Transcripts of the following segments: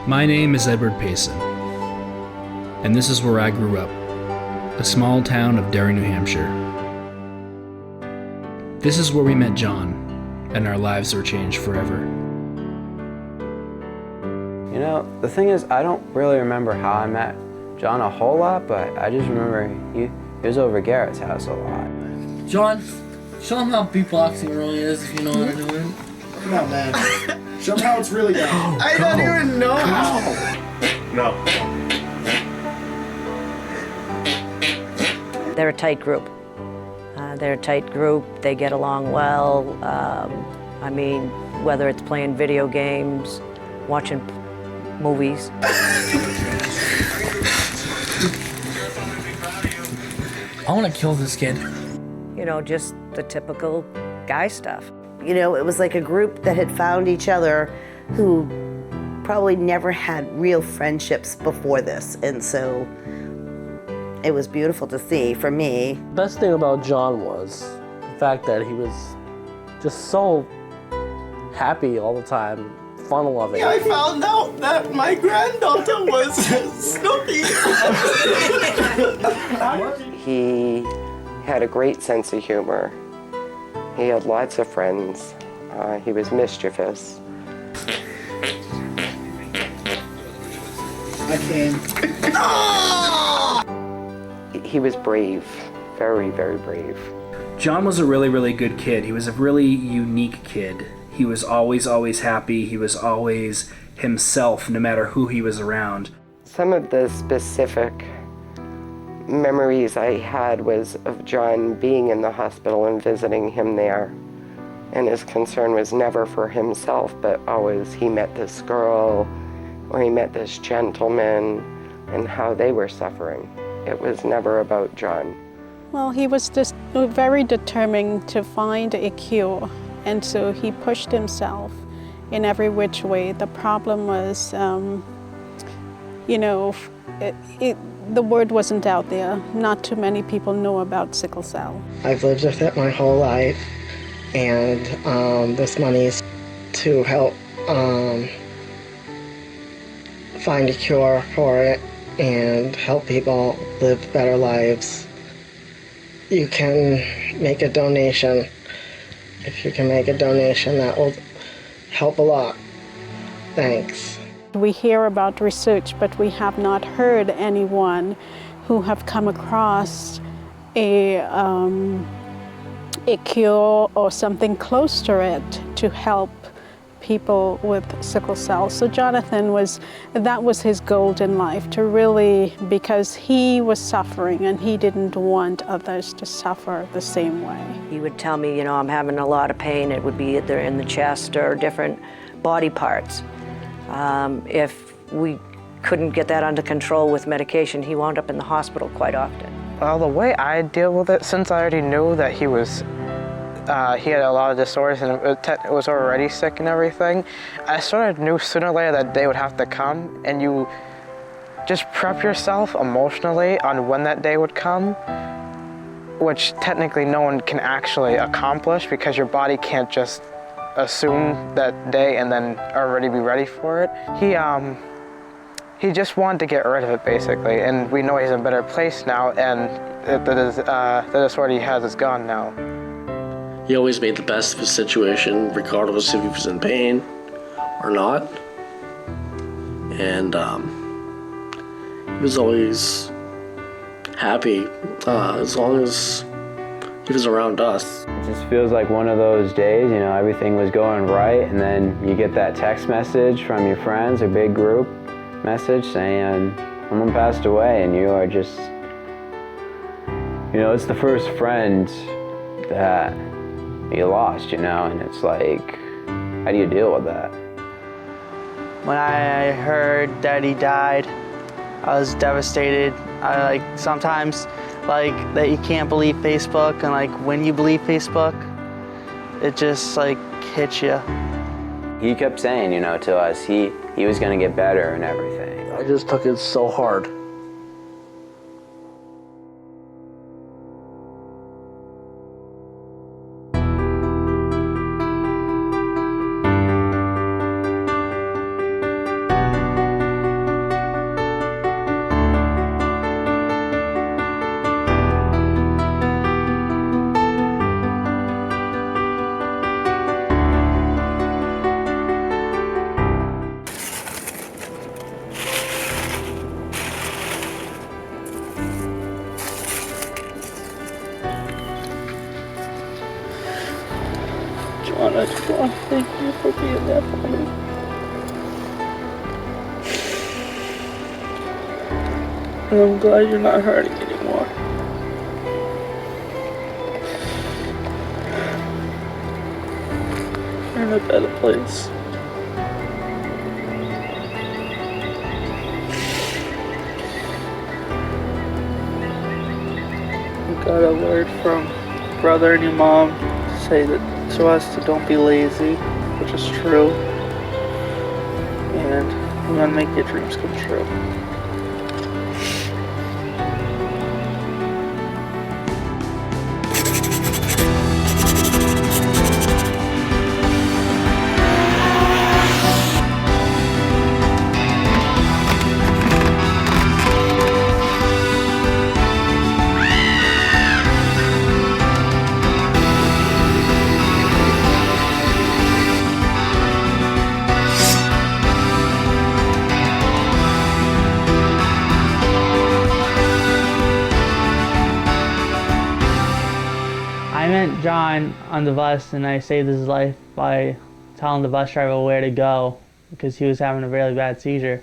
My name is Edward Payson, and this is where I grew up, a small town of Derry, New Hampshire. This is where we met John, and our lives were changed forever. You know, the thing is, I don't really remember how I met John a whole lot, but I just remember he was over at Garrett's house a lot. John, show him how beatboxing really is, if you know what I'm doing. Come on, man. Show him how it's really done. I don't even know how. No. They're a tight group. They get along well. I mean, whether it's playing video games, watching movies. I want to kill this kid. You know, just the typical guy stuff. You know, it was like a group that had found each other who probably never had real friendships before this. And so it was beautiful to see for me. The best thing about John was the fact that he was just so happy all the time, fun-loving. I found out that my granddaughter was Snoopy. He had a great sense of humor. He had lots of friends. He was mischievous. I came. He was brave, very, very brave. John was a really, really good kid. He was a really unique kid. He was always happy. He was always himself, no matter who he was around. Some of the specific memories I had was of John being in the hospital and visiting him there. And his concern was never for himself, but always he met this girl or he met this gentleman and how they were suffering. It was never about John. Well, he was just very determined to find a cure, and so he pushed himself in every which way. The problem was, you know, the word wasn't out there. Not too many people know about sickle cell. I've lived with it my whole life, and this money's to help find a cure for it and help people live better lives. You can make a donation. If you can make a donation, that will help a lot. Thanks. We hear about research, but we have not heard anyone who have come across a cure or something close to it to help people with sickle cell. So Jonathan that was his goal in life, to really, because he was suffering and he didn't want others to suffer the same way. He would tell me, you know, I'm having a lot of pain. It would be either in the chest or different body parts. If we couldn't get that under control with medication, he wound up in the hospital quite often. Well, the way I deal with it, since I already knew that he had a lot of disorders and it was already sick and everything, I sort of knew sooner or later that day would have to come, and you just prep yourself emotionally on when that day would come, which technically no one can actually accomplish because your body can't just assume that day and then already be ready for it. He just wanted to get rid of it, basically, and we know he's in a better place now, and the disorder he has is gone now. He always made the best of his situation, regardless if he was in pain or not. And he was always happy as long as he was around us. It just feels like one of those days, you know, everything was going right, and then you get that text message from your friends, a big group message saying someone passed away, and you are just, you know, it's the first friend that you lost, you know, and it's like, how do you deal with that? When I heard that he died, I was devastated. I sometimes that you can't believe Facebook, and when you believe Facebook, it just hits you. He kept saying, you know, to us, he was gonna get better and everything. I just took it so hard. John, I just want to thank you for being there for me. And I'm glad you're not hurting anymore. You're in a better place. We got a word from brother and your mom to say that to us to don't be lazy, which is true. And I'm gonna make your dreams come true. I met John on the bus and I saved his life by telling the bus driver where to go because he was having a really bad seizure.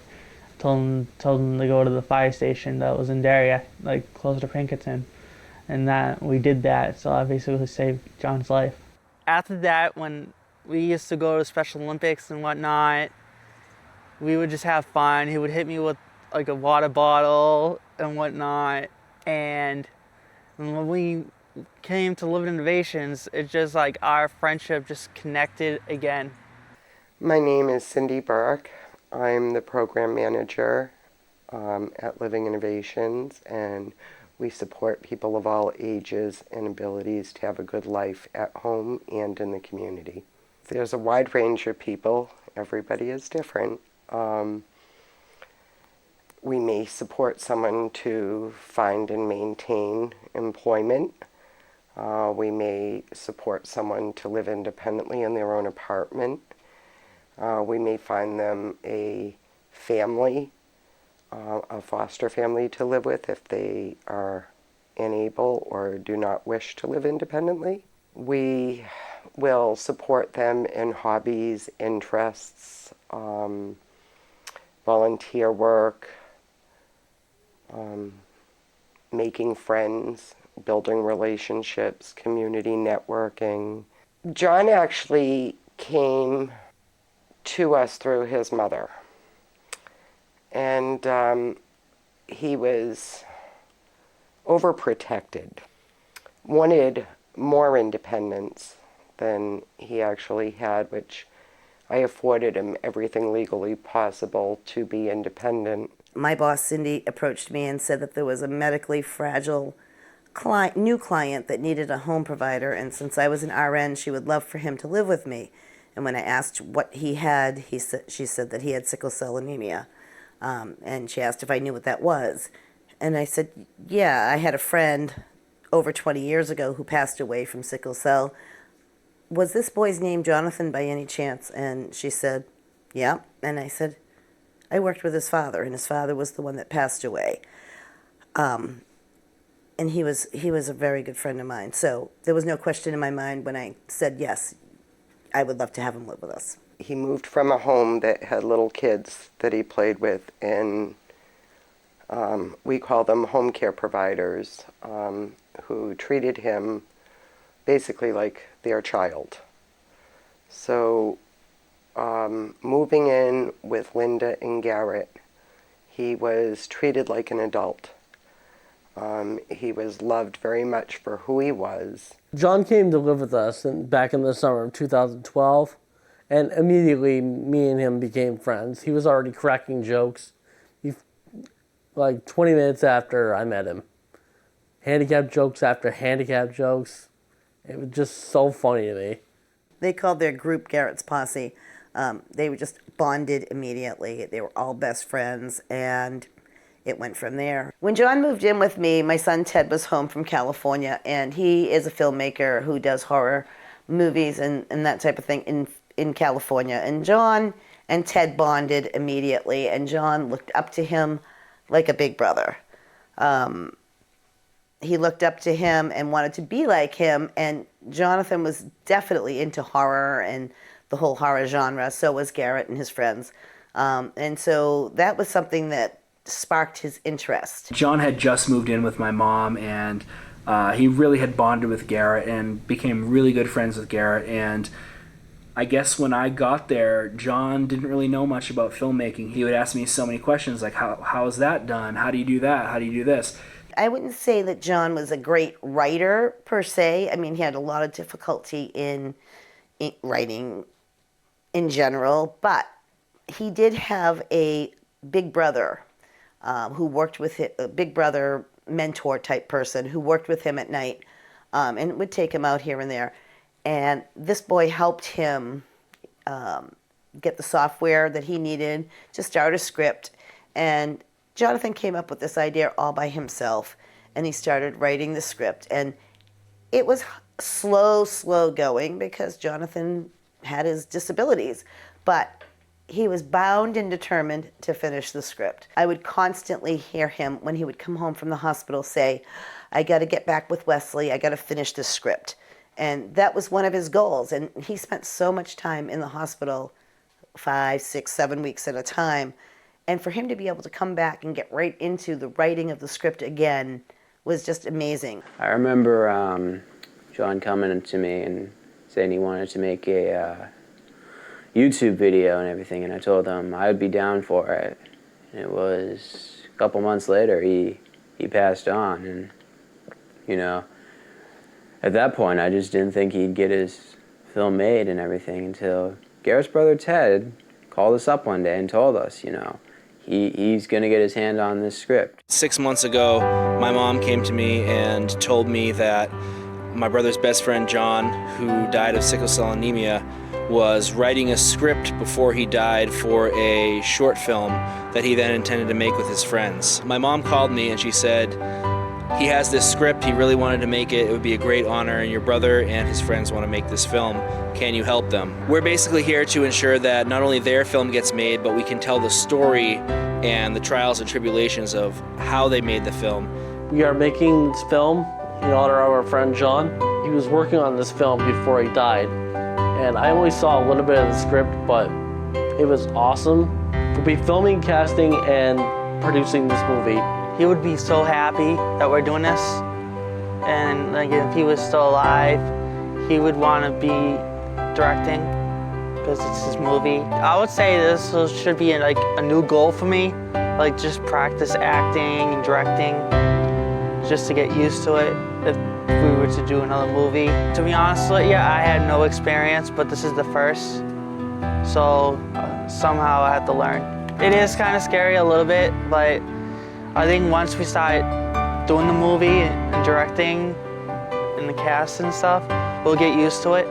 I told him to go to the fire station that was in Darien, like close to Pinkerton. And that we did that, so I basically saved John's life. After that, when we used to go to Special Olympics and whatnot, we would just have fun. He would hit me with like a water bottle and whatnot. And when we came to Live Innovations, it's just like our friendship just connected again. My name is Cindy Burke. I'm the program manager at Living Innovations, and we support people of all ages and abilities to have a good life at home and in the community. There's a wide range of people. Everybody is different. We may support someone to find and maintain employment. We may support someone to live independently in their own apartment. We may find them a family, a foster family to live with if they are unable or do not wish to live independently. We will support them in hobbies, interests, volunteer work, making friends, building relationships, community networking. John actually came to us through his mother. And he was overprotected, wanted more independence than he actually had, which I afforded him everything legally possible to be independent. My boss, Cindy, approached me and said that there was a medically fragile new client that needed a home provider, and since I was an RN, she would love for him to live with me. And when I asked what he had, she said that he had sickle cell anemia. And she asked if I knew what that was. And I said, yeah, I had a friend over 20 years ago who passed away from sickle cell. Was this boy's name Jonathan by any chance? And she said, yeah. And I said, I worked with his father, and his father was the one that passed away. And he was a very good friend of mine. So there was no question in my mind when I said, yes, I would love to have him live with us. He moved from a home that had little kids that he played with, and we call them home care providers, who treated him basically like their child. So moving in with Linda and Garrett, he was treated like an adult. He was loved very much for who he was. John came to live with us back in the summer of 2012, and immediately me and him became friends. He was already cracking jokes, like 20 minutes after I met him. Handicap jokes after handicap jokes. It was just so funny to me. They called their group Garrett's Posse. They were just bonded immediately. They were all best friends, and it went from there. When John moved in with me, my son Ted was home from California, and he is a filmmaker who does horror movies and that type of thing in California. And John and Ted bonded immediately, and John looked up to him like a big brother. He looked up to him and wanted to be like him, and Jonathan was definitely into horror and the whole horror genre. So was Garrett and his friends. And so that was something that sparked his interest. John had just moved in with my mom, and he really had bonded with Garrett and became really good friends with Garrett. And I guess when I got there, John didn't really know much about filmmaking. He would ask me so many questions like, how is that done? How do you do that? How do you do this? I wouldn't say that John was a great writer per se. I mean, he had a lot of difficulty in writing in general, but he did have a big brother who worked with him, a big brother mentor type person who worked with him at night and would take him out here and there. And this boy helped him get the software that he needed to start a script. And Jonathan came up with this idea all by himself, and he started writing the script. And it was slow going because Jonathan had his disabilities, but he was bound and determined to finish the script. I would constantly hear him when he would come home from the hospital say, I got to get back with Wesley, I got to finish this script. And that was one of his goals. And he spent so much time in the hospital, 5, 6, 7 weeks at a time. And for him to be able to come back and get right into the writing of the script again was just amazing. I remember John coming to me and saying he wanted to make a YouTube video and everything, and I told him I would be down for it. And it was a couple months later he passed on, and you know, at that point I just didn't think he'd get his film made and everything until Garrett's brother Ted called us up one day and told us, you know, he's going to get his hand on this script. 6 months ago, my mom came to me and told me that my brother's best friend John, who died of sickle cell anemia, was writing a script before he died for a short film that he then intended to make with his friends. My mom called me and she said, he has this script, he really wanted to make it, it would be a great honor, and your brother and his friends want to make this film. Can you help them? We're basically here to ensure that not only their film gets made, but we can tell the story and the trials and tribulations of how they made the film. We are making this film in honor of our friend John. He was working on this film before he died, and I only saw a little bit of the script, but it was awesome. We'll be filming, casting, and producing this movie. He would be so happy that we're doing this, and like if he was still alive, he would want to be directing because it's his movie. I would say this should be like a new goal for me, like just practice acting and directing, just to get used to it if we were to do another movie. To be honest with you, I had no experience, but this is the first, so somehow I had to learn. It is kind of scary a little bit, but I think once we start doing the movie and directing and the cast and stuff, we'll get used to it.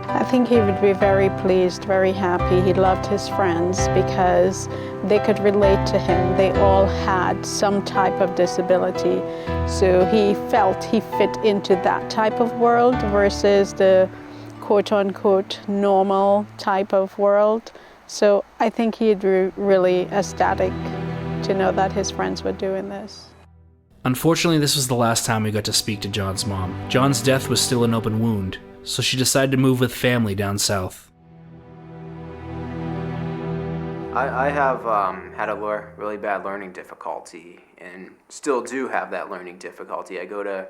I think he would be very pleased, very happy. He loved his friends because they could relate to him. They all had some type of disability. So he felt he fit into that type of world versus the quote-unquote normal type of world. So I think he'd be really ecstatic to know that his friends were doing this. Unfortunately, this was the last time we got to speak to John's mom. John's death was still an open wound, so she decided to move with family down south. I have had a really bad learning difficulty and still do have that learning difficulty. I go to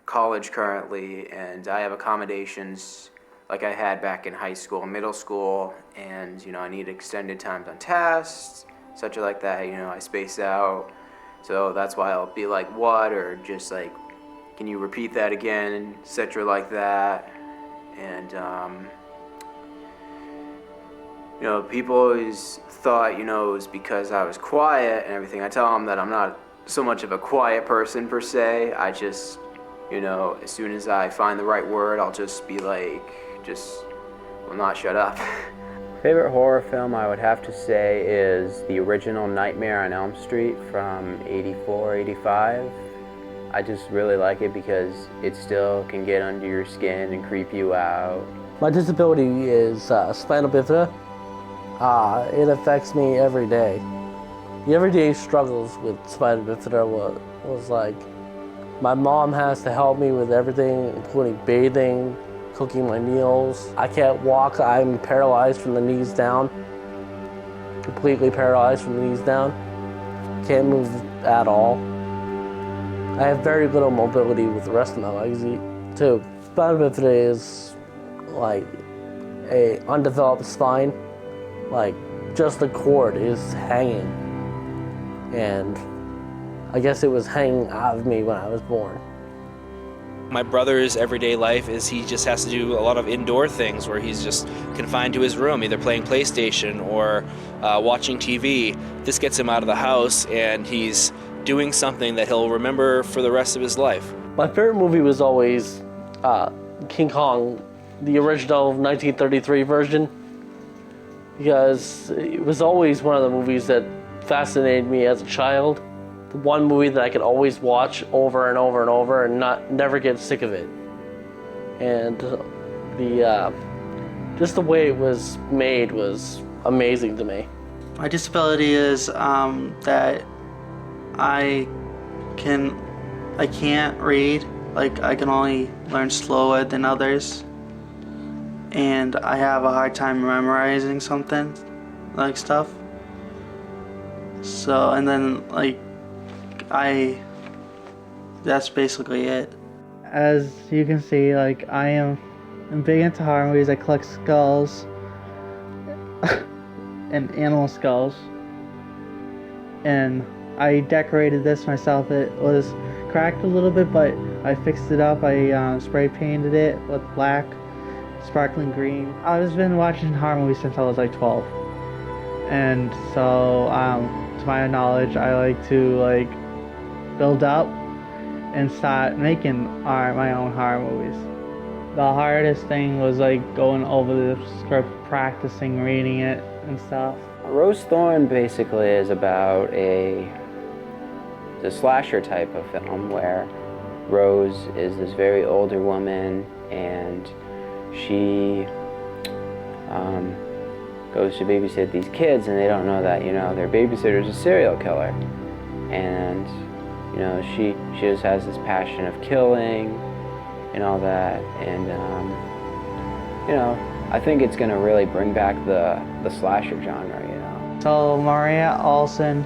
college currently and I have accommodations like I had back in high school and middle school, and you know, I need extended times on tests, such like that, you know, I space out. So that's why I'll be like, what? Or just like, can you repeat that again? Etc. like that. And, you know, people always thought, you know, it was because I was quiet and everything. I tell them that I'm not so much of a quiet person per se. I just, you know, as soon as I find the right word, I'll just be like, will not shut up. Favorite horror film I would have to say is the original Nightmare on Elm Street from 84, 85. I just really like it because it still can get under your skin and creep you out. My disability is spinal bifida. It affects me every day. The everyday struggles with spinal bifida was like My mom has to help me with everything, including bathing, cooking my meals. I can't walk. I'm paralyzed from the knees down. Completely paralyzed from the knees down. Can't move at all. I have very little mobility with the rest of my legs too. Spina bifida is like a undeveloped spine. Like just the cord is hanging. And I guess it was hanging out of me when I was born. My brother's everyday life is he just has to do a lot of indoor things where he's just confined to his room, either playing PlayStation or watching TV. This gets him out of the house and he's doing something that he'll remember for the rest of his life. My favorite movie was always King Kong, the original 1933 version, because it was always one of the movies that fascinated me as a child. The one movie that I could always watch over and over and over and never get sick of it. And just the way it was made was amazing to me. My disability is that I can't read. Like, I can only learn slower than others. And I have a hard time memorizing something, like stuff. So, and then like, that's basically it. As you can see, like, I'm big into horror movies. I collect skulls and animal skulls. And I decorated this myself. It was cracked a little bit, but I fixed it up. I spray painted it with black, sparkling green. I've been watching horror movies since I was like 12. And so, to my knowledge, I like to build up and start making my own horror movies. The hardest thing was going over the script, practicing reading it and stuff. Rose Thorn basically is about the slasher type of film where Rose is this very older woman and she goes to babysit these kids and they don't know that, their babysitter's a serial killer. And, she just has this passion of killing and all that. And, I think it's going to really bring back the slasher genre, So Maria Olsen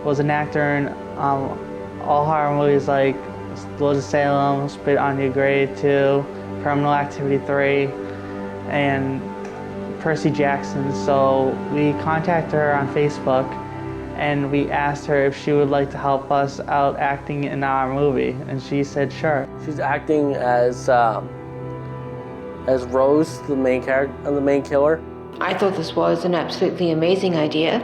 was an actor in all horror movies like Lords of Salem, Spit on Your Grave 2, Criminal Activity 3, and Percy Jackson. So we contacted her on Facebook and we asked her if she would like to help us out acting in our movie, and she said sure. She's acting as Rose, the main character, the main killer. I thought this was an absolutely amazing idea,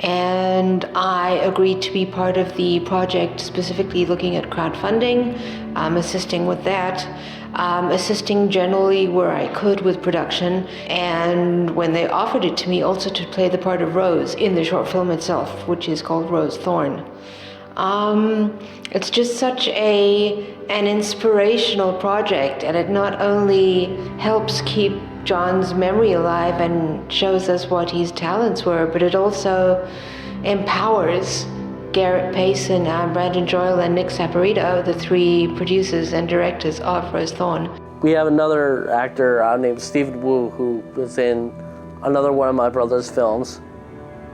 and I agreed to be part of the project, specifically looking at crowdfunding, assisting with that, assisting generally where I could with production, and when they offered it to me, also to play the part of Rose in the short film itself, which is called Rose Thorn. It's just such an inspirational project, and it not only helps keep John's memory alive and shows us what his talents were, but it also empowers Garrett Payson, Brandon Joyle, and Nick Saporito, the three producers and directors of Rose Thorn. We have another actor named Stephen Wu who was in another one of my brother's films,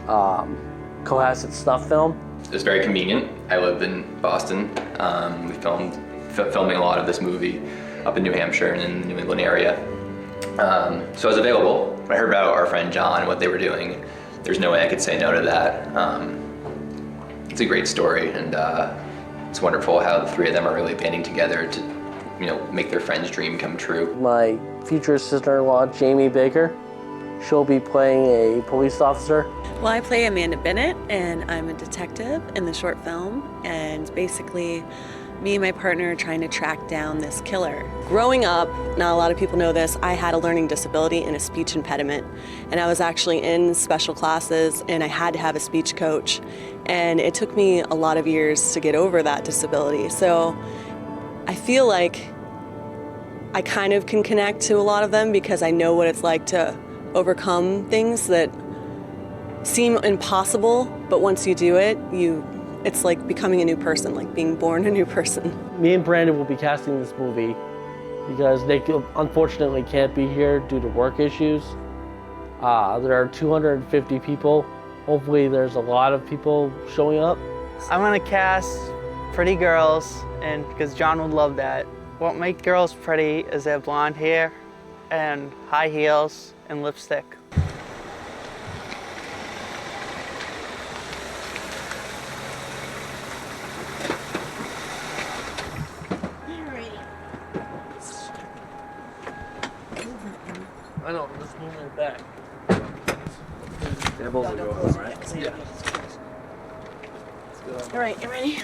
Cohasset Snuff film. It was very convenient. I live in Boston. We filming a lot of this movie up in New Hampshire and in the New England area. So I was available. When I heard about our friend John and what they were doing, there's no way I could say no to that. It's a great story, and it's wonderful how the three of them are really banding together to, make their friend's dream come true. My future sister-in-law, Jamie Baker, she'll be playing a police officer. Well, I play Amanda Bennett, and I'm a detective in the short film, and basically me and my partner are trying to track down this killer. Growing up, not a lot of people know this, I had a learning disability and a speech impediment, and I was actually in special classes, and I had to have a speech coach, and it took me a lot of years to get over that disability. So I feel like I kind of can connect to a lot of them because I know what it's like to overcome things that seem impossible, but once you do it, It's like becoming a new person, like being born a new person. Me and Brandon will be casting this movie because Nick unfortunately can't be here due to work issues. There are 250 people. Hopefully there's a lot of people showing up. I'm gonna cast pretty girls, and because John would love that. What makes girls pretty is their blonde hair and high heels and lipstick. I know, let's move it back. They're both going, right? Yeah. All right, you ready?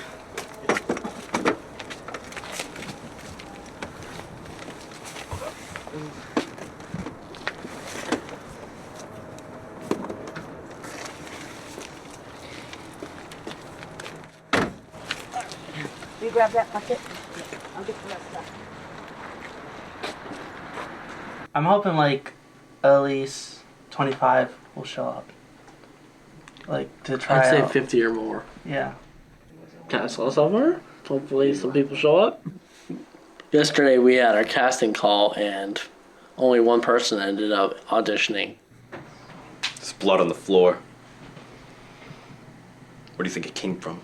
You grab that bucket. I'll get the rest of that. I'm hoping like at least 25 will show up. Like to try I'd say out. 50 or more. Yeah. Cast all summer. Hopefully some people show up. Yesterday we had our casting call and only one person ended up auditioning. There's blood on the floor. Where do you think it came from?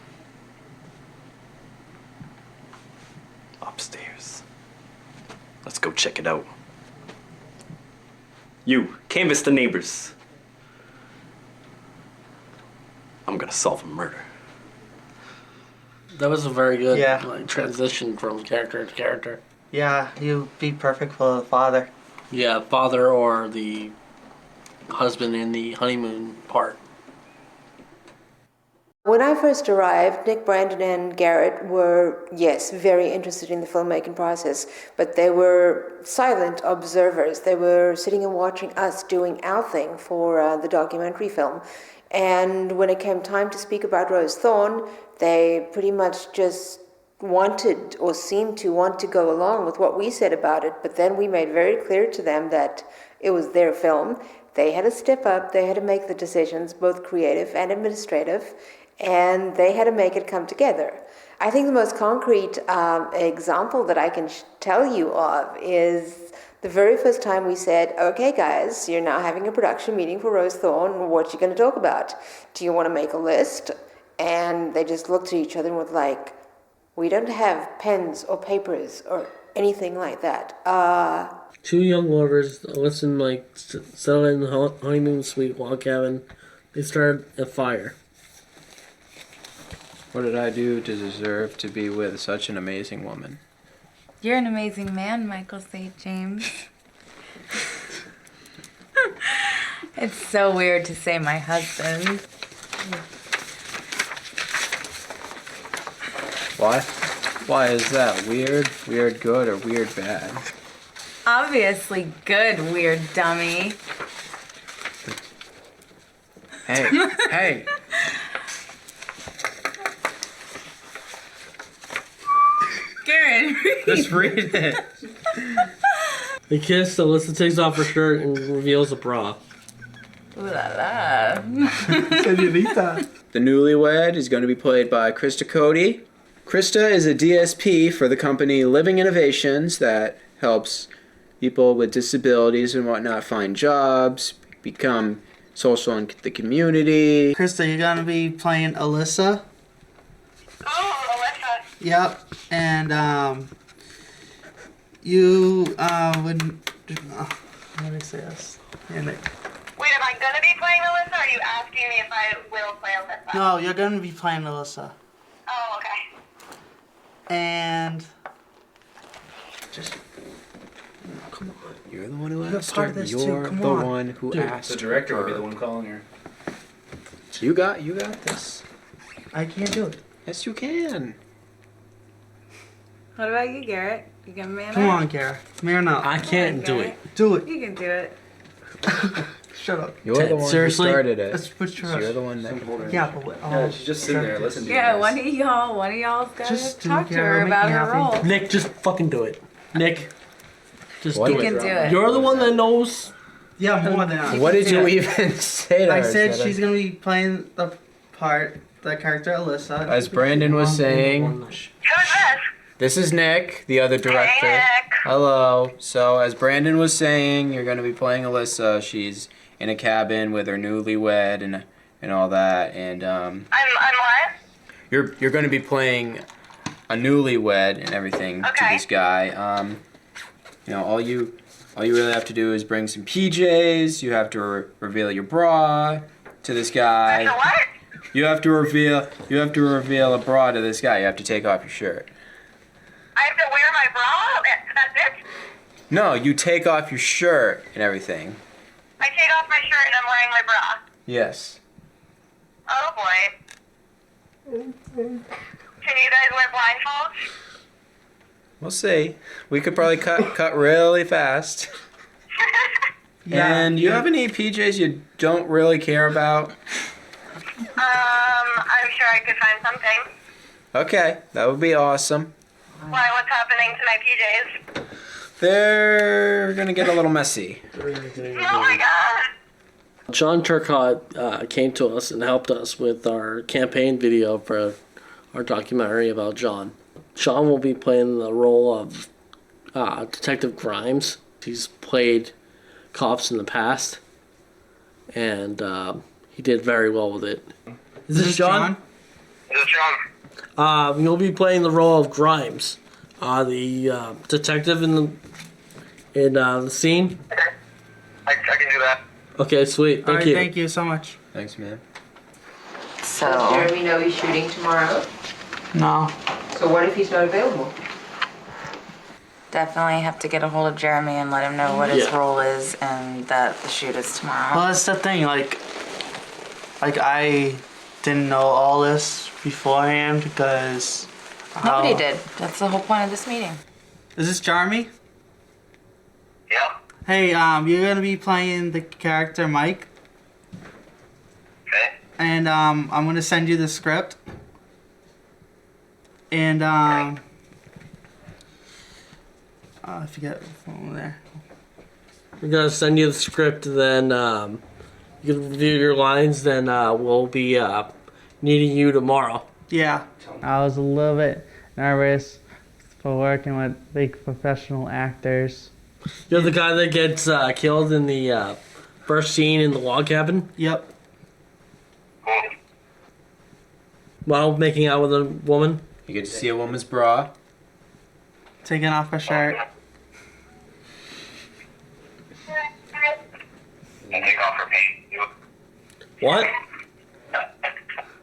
Upstairs. Let's go check it out. You, canvass the neighbors. I'm gonna solve a murder. That was a very good Yeah. transition from character to character. Yeah, you'd be perfect for the father. Yeah, father or the husband in the honeymoon part. When I first arrived, Nick, Brandon, and Garrett were, yes, very interested in the filmmaking process, but they were silent observers. They were sitting and watching us doing our thing for the documentary film. And when it came time to speak about Rose Thorn, they pretty much just wanted or seemed to want to go along with what we said about it, but then we made very clear to them that it was their film. They had to step up, they had to make the decisions, both creative and administrative, and they had to make it come together. I think the most concrete example that I can tell you of is the very first time we said, okay guys, you're now having a production meeting for Rose Thorn, what you going to talk about? Do you want to make a list? And they just looked at each other and were like, we don't have pens or papers or anything like that. Two young lovers, Alyssa and Mike, settled in the honeymoon suite log cabin. They started a fire. What did I do to deserve to be with such an amazing woman? You're an amazing man, Michael St. James. It's so weird to say my husband. Why? Why is that? Weird? Weird good or weird bad? Obviously good, weird dummy. Hey, hey! Garrett. Just read it. They kiss, Alyssa takes off her shirt and reveals a bra. Ooh la la. The newlywed is going to be played by Krista Cody. Krista is a DSP for the company Living Innovations that helps people with disabilities and whatnot find jobs, become social in the community. Krista, you're gonna be playing Alyssa. Oh, Alyssa. Yep, and you would. How do I say this? Damn it. Wait, am I gonna be playing Alyssa, or are you asking me if I will play Alyssa? No, you're gonna be playing Alyssa, Oh, okay. and Just come on. You're the one who You're asked part her. of this You're too, come the on. one who Dude, asked the director her. would be the one calling her. You got this. I can't do it. Yes, you can. What about you, Garrett? You gonna man Come up? on, Garrett. Man up. I can't do it. Do it. You can do it. Shut up. You're the one Seriously? who started it. Let's put So you're the one that can hold her. Yeah, but Yeah, she's just sitting there listening to Yeah, you. one of y'all's gotta Just do talk it, to her Garrett. about Make me her happy. role. Nick, just fucking do it. Nick, just What? do You it. can do it. You're the one that knows. Yeah, more than that. What did you even say to her? I said Sarah? she's gonna be playing the part, the character Alyssa. As Brandon was saying, this is Nick, the other director. Hey, Nick. Hello. So, as Brandon was saying, you're going to be playing Alyssa. She's in a cabin with her newlywed and all that. And I'm what? you're going to be playing a newlywed and everything to this guy. You know, all you really have to do is bring some PJs. You have to reveal your bra to this guy. What? You have to reveal a bra to this guy. You have to take off your shirt. I have to wear my bra? That's it? No, you take off your shirt and everything. I take off my shirt and I'm wearing my bra. Yes. Oh boy. Can you guys wear blindfolds? We'll see. We could probably cut really fast. And you have any PJs you don't really care about? I'm sure I could find something. Okay, that would be awesome. Why, what's happening to my PJs? They're gonna get a little messy. Oh my god! John Turcotte came to us and helped us with our campaign video for our documentary about John. Sean will be playing the role of Detective Grimes. He's played cops in the past, and he did very well with it. Is this John? This is John. You'll be playing the role of Grimes, the detective in the scene. I can do that. Okay, sweet. Thank you. Thank you so much. Thanks, man. So does Jeremy know he's shooting tomorrow? No. So what if he's not available? Definitely have to get a hold of Jeremy and let him know what his role is and that the shoot is tomorrow. Well, that's the thing. Like I didn't know all this beforehand because Nobody did. That's the whole point of this meeting. Is this Jeremy? Yeah. Hey, you're gonna be playing the character Mike. Okay. And I'm gonna send you the script. And I forget the phone there. We're gonna send you the script, then you can review your lines. Then we'll be needing you tomorrow. Yeah. I was a little bit nervous for working with big professional actors. You're the guy that gets killed in the first scene in the log cabin? Yep. While making out with a woman? You get to see a woman's bra. Taking off her shirt. And take off her pants. What?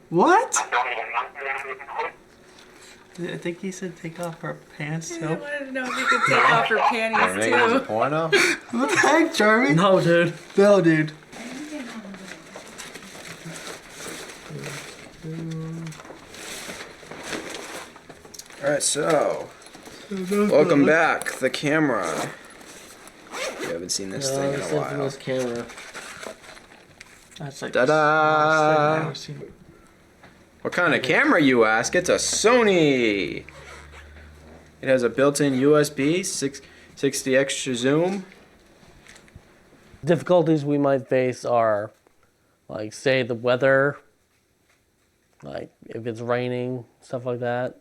What? I think he said take off her pants too. I wanted to know if you could take off her panties It was a too. porno? What the heck, Jeremy? No, dude. No, dude. Alright, so welcome back. The camera. You haven't seen this thing in a while. This camera. That's like Ta-da! What kind of camera, you ask? It's a Sony. It has a built-in USB, 660 extra zoom. Difficulties we might face are, like, say, the weather, like if it's raining, stuff like that.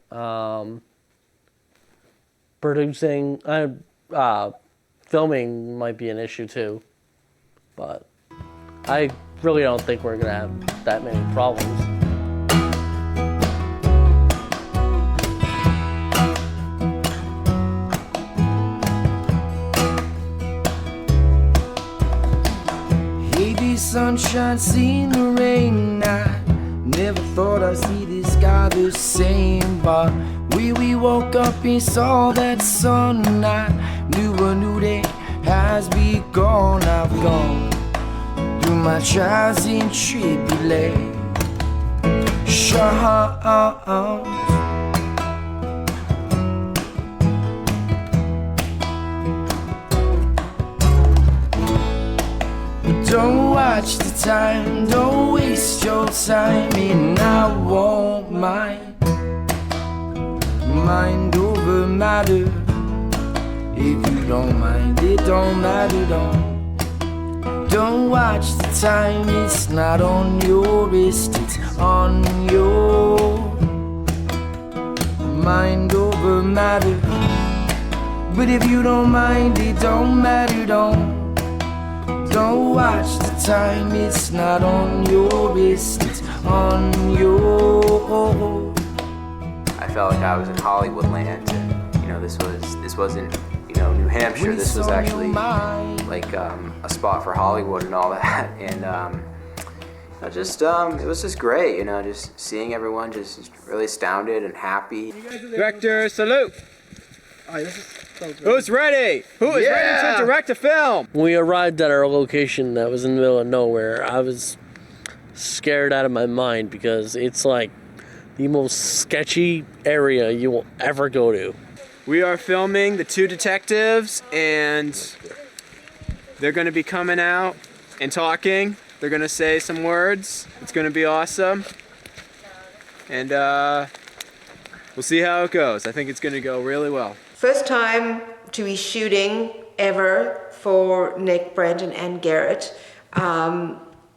Producing, filming might be an issue too, but I really don't think we're gonna have that many problems. Sunshine, seen the rain. I never thought I'd see this guy the same. But we woke up and saw that sun. I knew a new day has begun. I've gone through my trials and tribulations. Don't watch the time, don't waste your time, and I won't mind. Mind over matter. If you don't mind, it don't matter, don't Don't watch the time, it's not on your wrist, it's on your mind over matter. But if you don't mind, it don't matter, don't watch the time, it's not on your wrist, it's on your. I felt like I was in Hollywood land, and you know, this wasn't, you know, New Hampshire. This was actually like a spot for Hollywood and all that, and it was just great, you know, just seeing everyone just really astounded and happy. Director, salute. Who's ready? Who is ready to direct a film? When we arrived at our location that was in the middle of nowhere, I was scared out of my mind because it's like the most sketchy area you will ever go to. We are filming the two detectives, and they're going to be coming out and talking. They're going to say some words. It's going to be awesome. And we'll see how it goes. I think it's going to go really well. First time to be shooting ever for Nick, Brandon, and Garrett.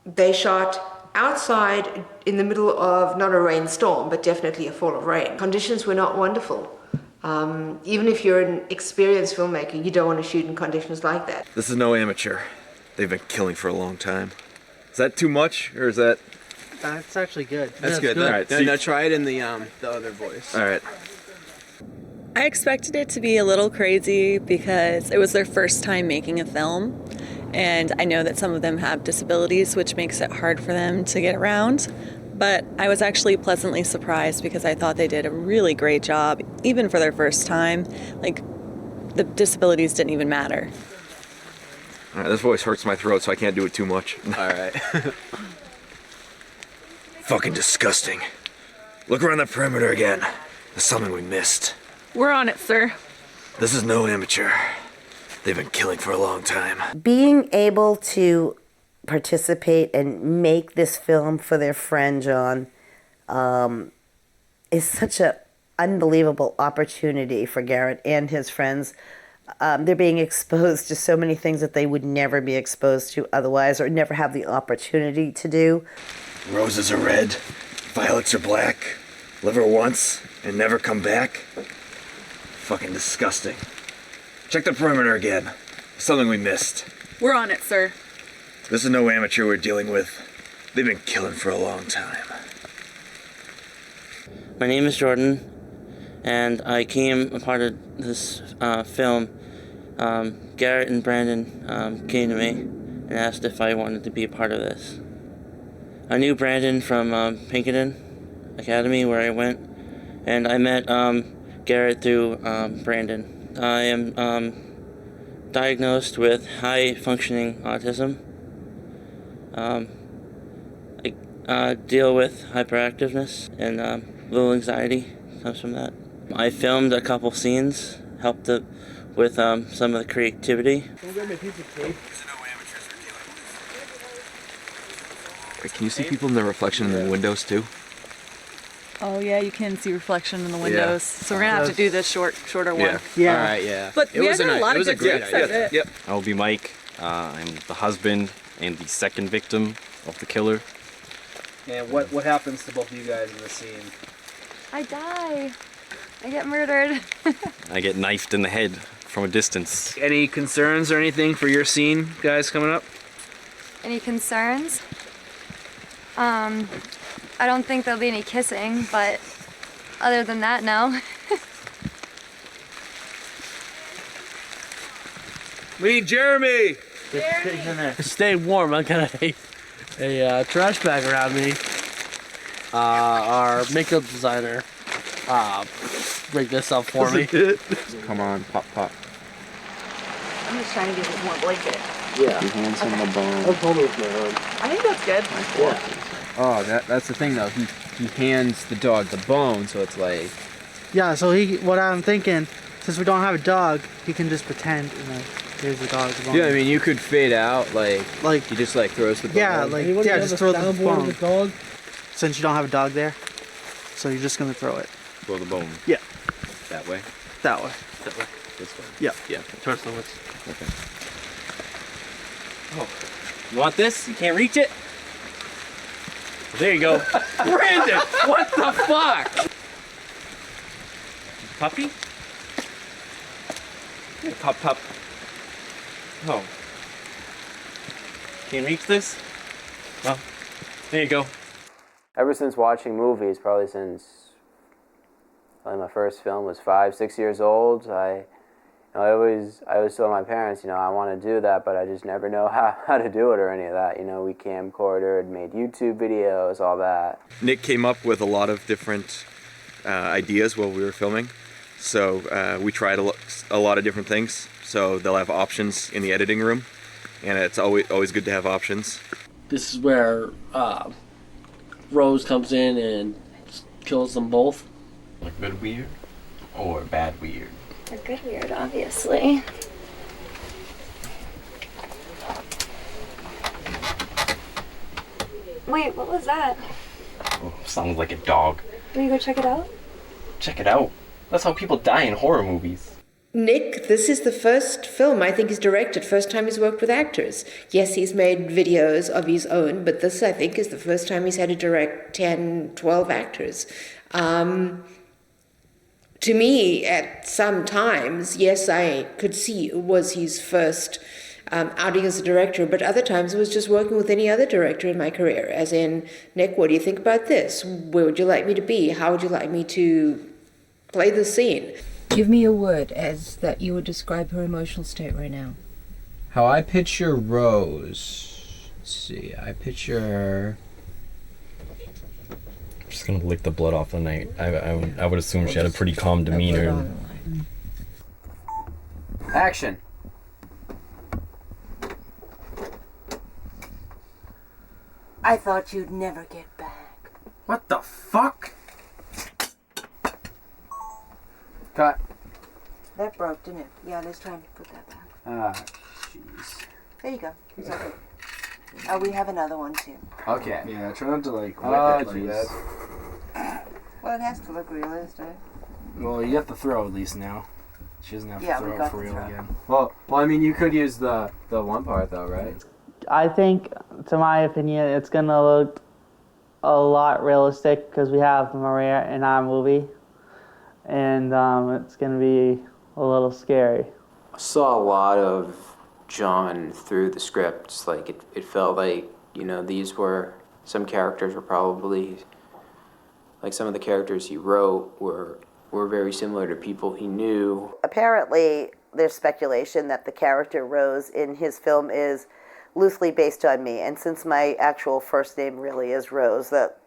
They shot outside in the middle of not a rainstorm, but definitely a fall of rain. Conditions were not wonderful. Even if you're an experienced filmmaker, you don't want to shoot in conditions like that. This is no amateur. They've been killing for a long time. Is that too much, or is that? That's actually good. That's good. All right. Now try it in the other voice. All right. I expected it to be a little crazy because it was their first time making a film, and I know that some of them have disabilities, which makes it hard for them to get around. But I was actually pleasantly surprised because I thought they did a really great job, even for their first time. Like, the disabilities didn't even matter. All right, this voice hurts my throat, so I can't do it too much. All right. Fucking disgusting. Look around the perimeter again. There's something we missed. We're on it, sir. This is no amateur. They've been killing for a long time. Being able to participate and make this film for their friend John is such an unbelievable opportunity for Garrett and his friends. They're being exposed to so many things that they would never be exposed to otherwise, or never have the opportunity to do. Roses are red, violets are black. Live her once and never come back. Fucking disgusting. Check the perimeter again. There's something we missed. We're on it, sir. This is no amateur we're dealing with. They've been killing for a long time. My name is Jordan, and I came a part of this film. Garrett and Brandon came to me and asked if I wanted to be a part of this. I knew Brandon from Pinkerton Academy, where I went, and I met Garrett through Brandon. I am diagnosed with high-functioning autism. I deal with hyperactiveness, and little anxiety comes from that. I filmed a couple scenes, helped with some of the creativity. Can you see people in the reflection in the windows too? Oh yeah, you can see reflection in the windows. So we're gonna have to do this shorter one. Yeah. All right. Yeah. But we had a lot of good tips out of it. Yep. I will be Mike. I'm the husband and the second victim of the killer. And what happens to both of you guys in the scene? I die. I get murdered. I get knifed in the head from a distance. Any concerns or anything for your scene, guys, coming up? Any concerns? I don't think there'll be any kissing, but other than that, no. We need Jeremy! Stay warm. I got a trash bag around me. Our makeup designer rigged this up for me. Come on, pop. I'm just trying to get more blanket. Yeah. Your hands on the bone. I think that's good. Yeah. Oh, that's the thing though. He hands the dog the bone, so it's like. Yeah, so what I'm thinking, since we don't have a dog, he can just pretend, you know, here's the dog's bone. Yeah, I mean, you could fade out, like he just like throws the bone. Yeah, just throw the bone. Dog? Since you don't have a dog there, so you're just gonna throw it. Throw the bone. Yeah. That way? That way. That way? This way? Yeah. Yeah. Towards the woods. Okay. Oh. You want this? You can't reach it? There you go. Brandon, what the fuck? Puppy? Yeah, pup. Oh. Can't reach this? Well, there you go. Ever since watching movies, probably my first film was 5-6 years old, I always told my parents, I want to do that, but I just never know how to do it or any of that. We camcordered, made YouTube videos, all that. Nick came up with a lot of different ideas while we were filming, so we tried a lot of different things. So they'll have options in the editing room, and it's always good to have options. This is where Rose comes in and kills them both. Like good weird or bad weird? A good weird, obviously. Wait, what was that? Oh, sounds like a dog. Will you go check it out? Check it out. That's how people die in horror movies. Nick, this is the first film I think he's directed, first time he's worked with actors. Yes, he's made videos of his own, but this, I think, is the first time he's had to direct 10, 12 actors. To me, at some times, yes, I could see it was his first outing as a director, but other times it was just working with any other director in my career, as in, Nick, what do you think about this? Where would you like me to be? How would you like me to play the scene? Give me a word as that you would describe her emotional state right now. How I picture Rose. Let's see, I picture... I'm just gonna lick the blood off the night. I would assume she had a pretty calm demeanor. Action. I thought you'd never get back. What the fuck? Cut. That broke, didn't it? Yeah, let's try and put that back. Ah, jeez. There you go. It's okay. We have another one too. Okay. Yeah, try not to like whip Oh, it like jeez. that. Well, it has to look realistic. Well, you have to throw at least now. She doesn't have to Yeah, we throw it got for the real throw. again. Well, I mean, you could use the one part though, right? I think, to my opinion, it's gonna look a lot realistic because we have Maria in our movie, and it's gonna be a little scary. I saw a lot of John through the scripts. Like it felt like, these were, some characters were probably, like some of the characters he wrote were very similar to people he knew. Apparently, there's speculation that the character Rose in his film is loosely based on me, and since my actual first name really is Rose, that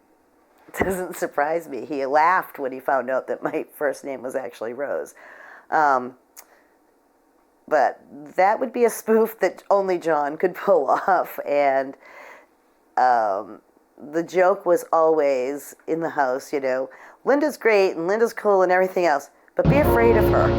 doesn't surprise me. He laughed when he found out that my first name was actually Rose. But that would be a spoof that only John could pull off, and the joke was always in the house, Linda's great and Linda's cool and everything else, but be afraid of her.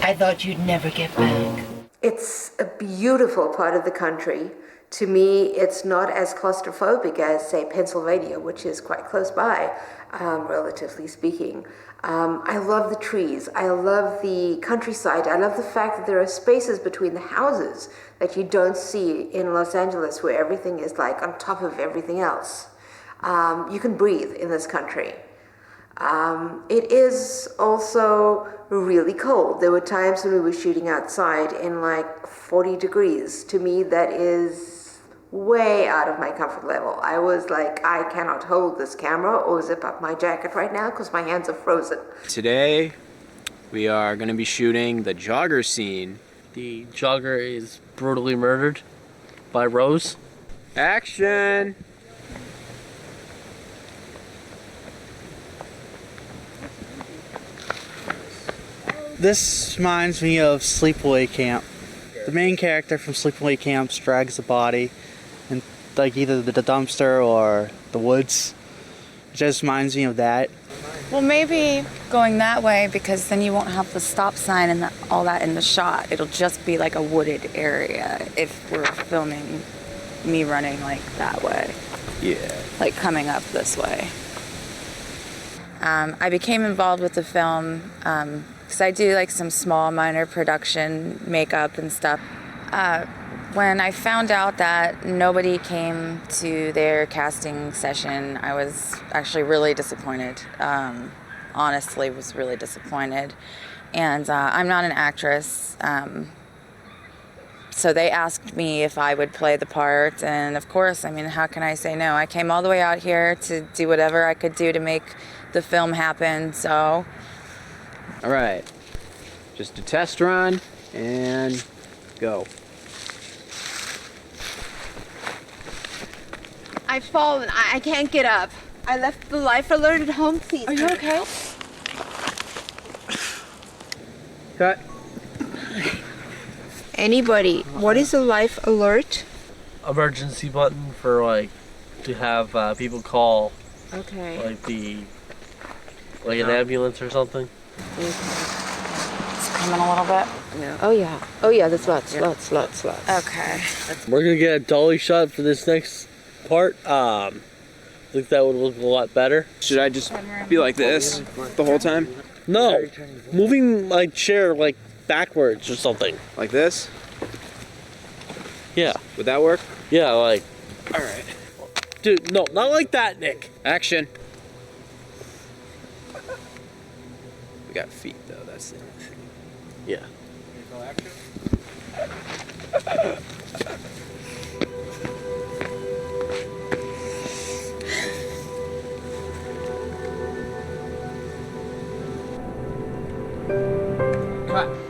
I thought you'd never get back. It's a beautiful part of the country. To me, it's not as claustrophobic as, say, Pennsylvania, which is quite close by, relatively speaking. I love the trees. I love the countryside. I love the fact that there are spaces between the houses that you don't see in Los Angeles, where everything is like on top of everything else. You can breathe in this country. It is also really cold. There were times when we were shooting outside in like 40 degrees. To me, that is way out of my comfort level. I was like, I cannot hold this camera or zip up my jacket right now because my hands are frozen. Today, we are going to be shooting the jogger scene. The jogger is brutally murdered by Rose. Action! This reminds me of Sleepaway Camp. The main character from Sleepaway Camp drags the body in like either the dumpster or the woods. It just reminds me of that. Well, maybe going that way, because then you won't have the stop sign and all that in the shot. It'll just be like a wooded area if we're filming me running like that way. Yeah. Like coming up this way. I became involved with the film because I do like some small minor production makeup and stuff. When I found out that nobody came to their casting session, I was actually really disappointed. Honestly, was really disappointed. And I'm not an actress, so they asked me if I would play the part, and of course, I mean, how can I say no? I came all the way out here to do whatever I could do to make the film happen, so. All right, just a test run, and go. I've fallen. I can't get up. I left the life alert at home, please. Are you okay? Cut. Anybody, what is a life alert? Emergency button for like to have people call. Okay. Like an ambulance or something. It's coming a little bit. No. Oh yeah. There's lots. Okay. We're gonna get a dolly shot for this next part. I think that would look a lot better. Should I just be like this the whole time? No, moving my chair like backwards or something. Like this? Yeah. Would that work? Yeah, like. All right. Dude, no, not like that, Nick. Action. We got feet though. That's the only thing. Yeah.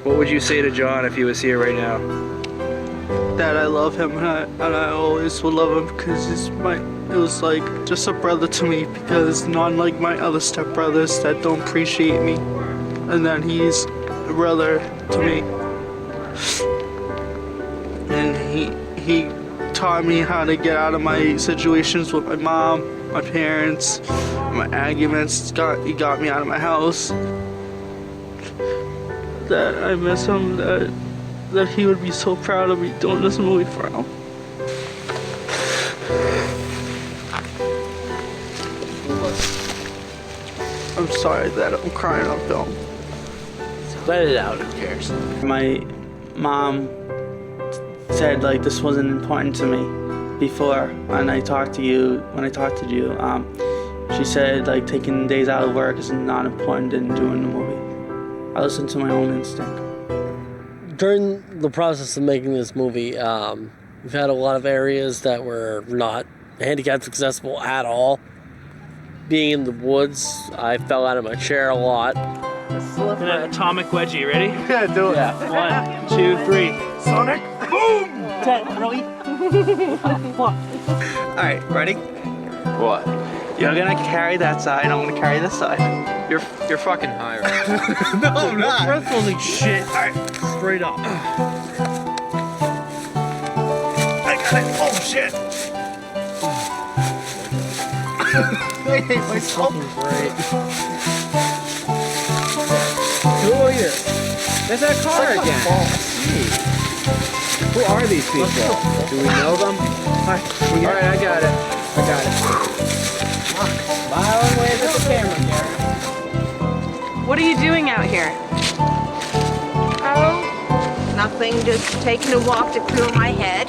What would you say to John if he was here right now? That I love him and I always will love him because it was like just a brother to me, because not like my other stepbrothers that don't appreciate me, and then he's a brother to me. And he taught me how to get out of my situations with my mom, my parents, my arguments. He got me out of my house. That I miss him, that he would be so proud of me doing this movie for him. I'm sorry that I'm crying on film. Let it out, who cares? My mom said like this wasn't important to me before when I talked to you. She said like taking days out of work is not important in doing the movie. I listened to my own instinct. During the process of making this movie, we've had a lot of areas that were not handicapped accessible at all. Being in the woods, I fell out of my chair a lot. An atomic wedgie, ready? Yeah, do it. Yeah. 1, 2, 3. Sonic boom! 10, really? Alright, ready? What? You're gonna carry that side, I'm gonna carry this side. You're fucking high right now. No, I'm not. Breath holding shit. Alright, straight up. I got it. Oh shit. My fucking great. Who are you? There's that car again. Who are these people? Do we know them? Alright, I got it. Smile wave at the camera, Gary. What are you doing out here? Oh, nothing. Just taking a walk to clear my head.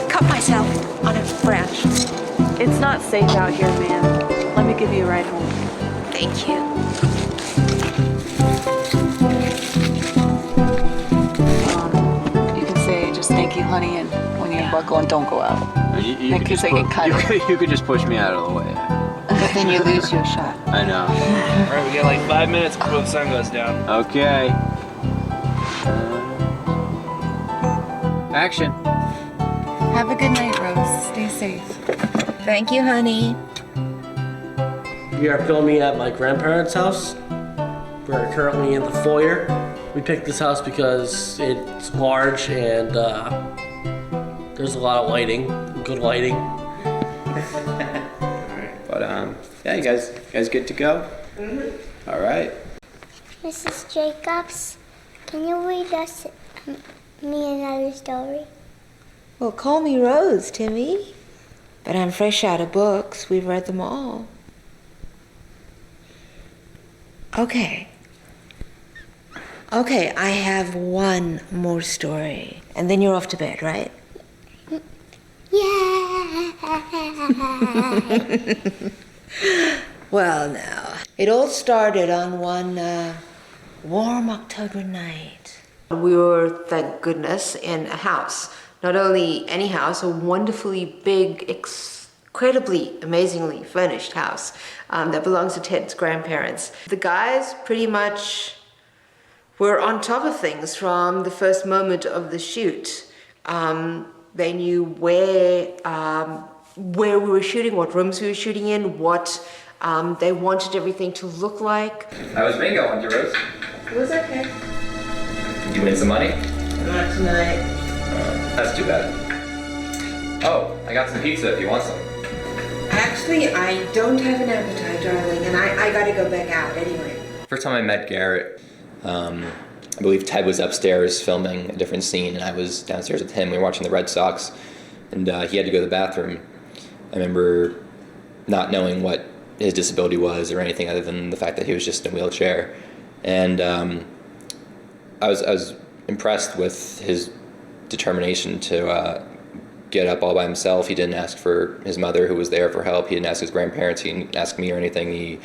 Cut myself on a branch. It's not safe out here, man. Let me give you a ride home. Thank you. You can say just thank you, honey, and when you buckle and don't go out. Because I get cut. You could just push me out of the way. But then you lose your shot. I know. Alright, we got like 5 minutes before the sun goes down. Okay. Action. Have a good night, Rose. Stay safe. Thank you, honey. We are filming at my grandparents' house. We're currently in the foyer. We picked this house because it's large and there's a lot of lighting, good lighting. But yeah, you guys good to go? Mm-hmm. All right. Mrs. Jacobs, can you read us me another story? Well, call me Rose, Timmy. But I'm fresh out of books. We've read them all. Okay. Okay, I have one more story. And then you're off to bed, right? Yeah. Well, now, it all started on one warm October night. We were, thank goodness, in a house. Not only any house, a wonderfully big, incredibly, amazingly furnished house that belongs to Ted's grandparents. The guys pretty much were on top of things from the first moment of the shoot. They knew where we were shooting, what rooms we were shooting in, what they wanted everything to look like. How was bingo, Auntie Rose? It was okay. Did you win some money? Not tonight. That's too bad. Oh, I got some pizza if you want some. Actually, I don't have an appetite, darling, and I gotta go back out anyway. First time I met Garrett, I believe Ted was upstairs filming a different scene, and I was downstairs with him. We were watching the Red Sox, and he had to go to the bathroom. I remember not knowing what his disability was or anything other than the fact that he was just in a wheelchair. And I was impressed with his determination to get up all by himself. He didn't ask for his mother, who was there for help. He didn't ask his grandparents. He didn't ask me or anything. He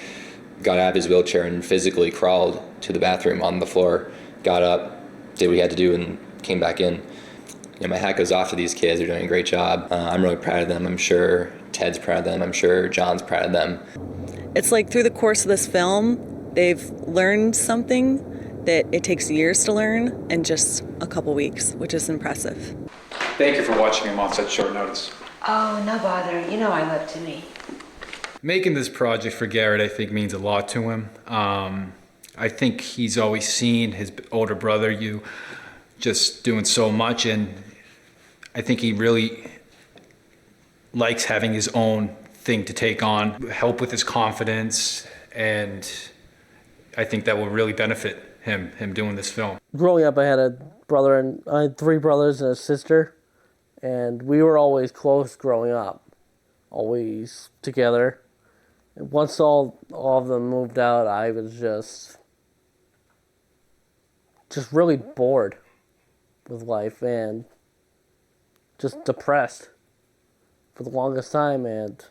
got out of his wheelchair and physically crawled to the bathroom on the floor, got up, did what he had to do, and came back in. You know, my hat goes off to these kids. They're doing a great job. I'm really proud of them. I'm sure Ted's proud of them. I'm sure John's proud of them. It's like through the course of this film, they've learned something that it takes years to learn in just a couple weeks, which is impressive. Thank you for watching him on such short notice. Oh, no bother. You know I love to meet. Making this project for Garrett, I think, means a lot to him. I think he's always seen his older brother, you, just doing so much, and I think he really likes having his own thing to take on, help with his confidence, and I think that will really benefit him doing this film. Growing up, I had three brothers and a sister, and we were always close growing up, always together. And once all of them moved out, I was just really bored with life and just depressed for the longest time. And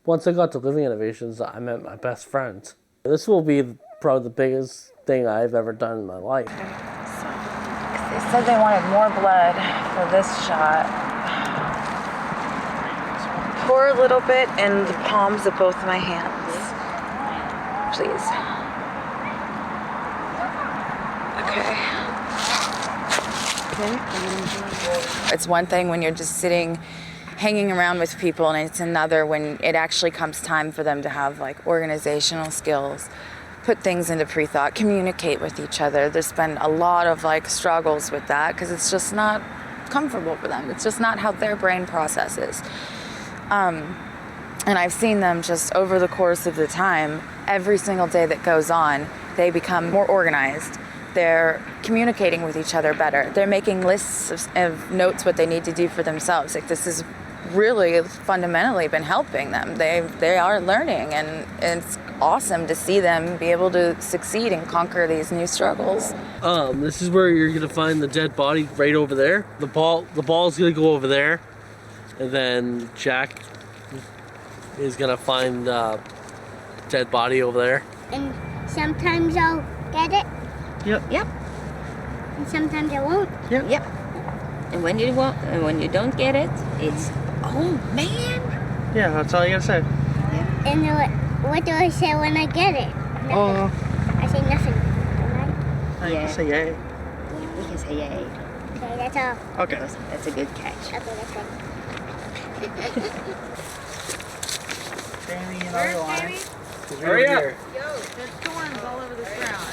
once I got to Living Innovations, I met my best friends. This will be probably the biggest thing I've ever done in my life. They said they wanted more blood for this shot. Pour a little bit in the palms of both my hands, please. Okay. It's one thing when you're just sitting, hanging around with people, and it's another when it actually comes time for them to have like organizational skills, put things into pre-thought, communicate with each other. There's been a lot of like struggles with that because it's just not comfortable for them. It's just not how their brain processes. And I've seen them just over the course of the time, every single day that goes on, they become more organized. They're communicating with each other better. They're making lists of notes what they need to do for themselves. Like this has really fundamentally been helping them. They are learning, and it's awesome to see them be able to succeed and conquer these new struggles. This is where you're gonna find the dead body right over there. The ball's gonna go over there, and then Jack is gonna find the dead body over there. And sometimes I'll get it. Yep. And sometimes I won't. Yep. And when you won't, and when you don't get it, it's oh man. Yeah, that's all you gotta say. And what do I say when I get it? Nothing. Oh. I say nothing. I can say yay. We can say yay. Okay, that's all. Okay. That's a good catch. Okay, that's good. Sammy, another line. Hurry up. Yo, there's thorns all over this ground.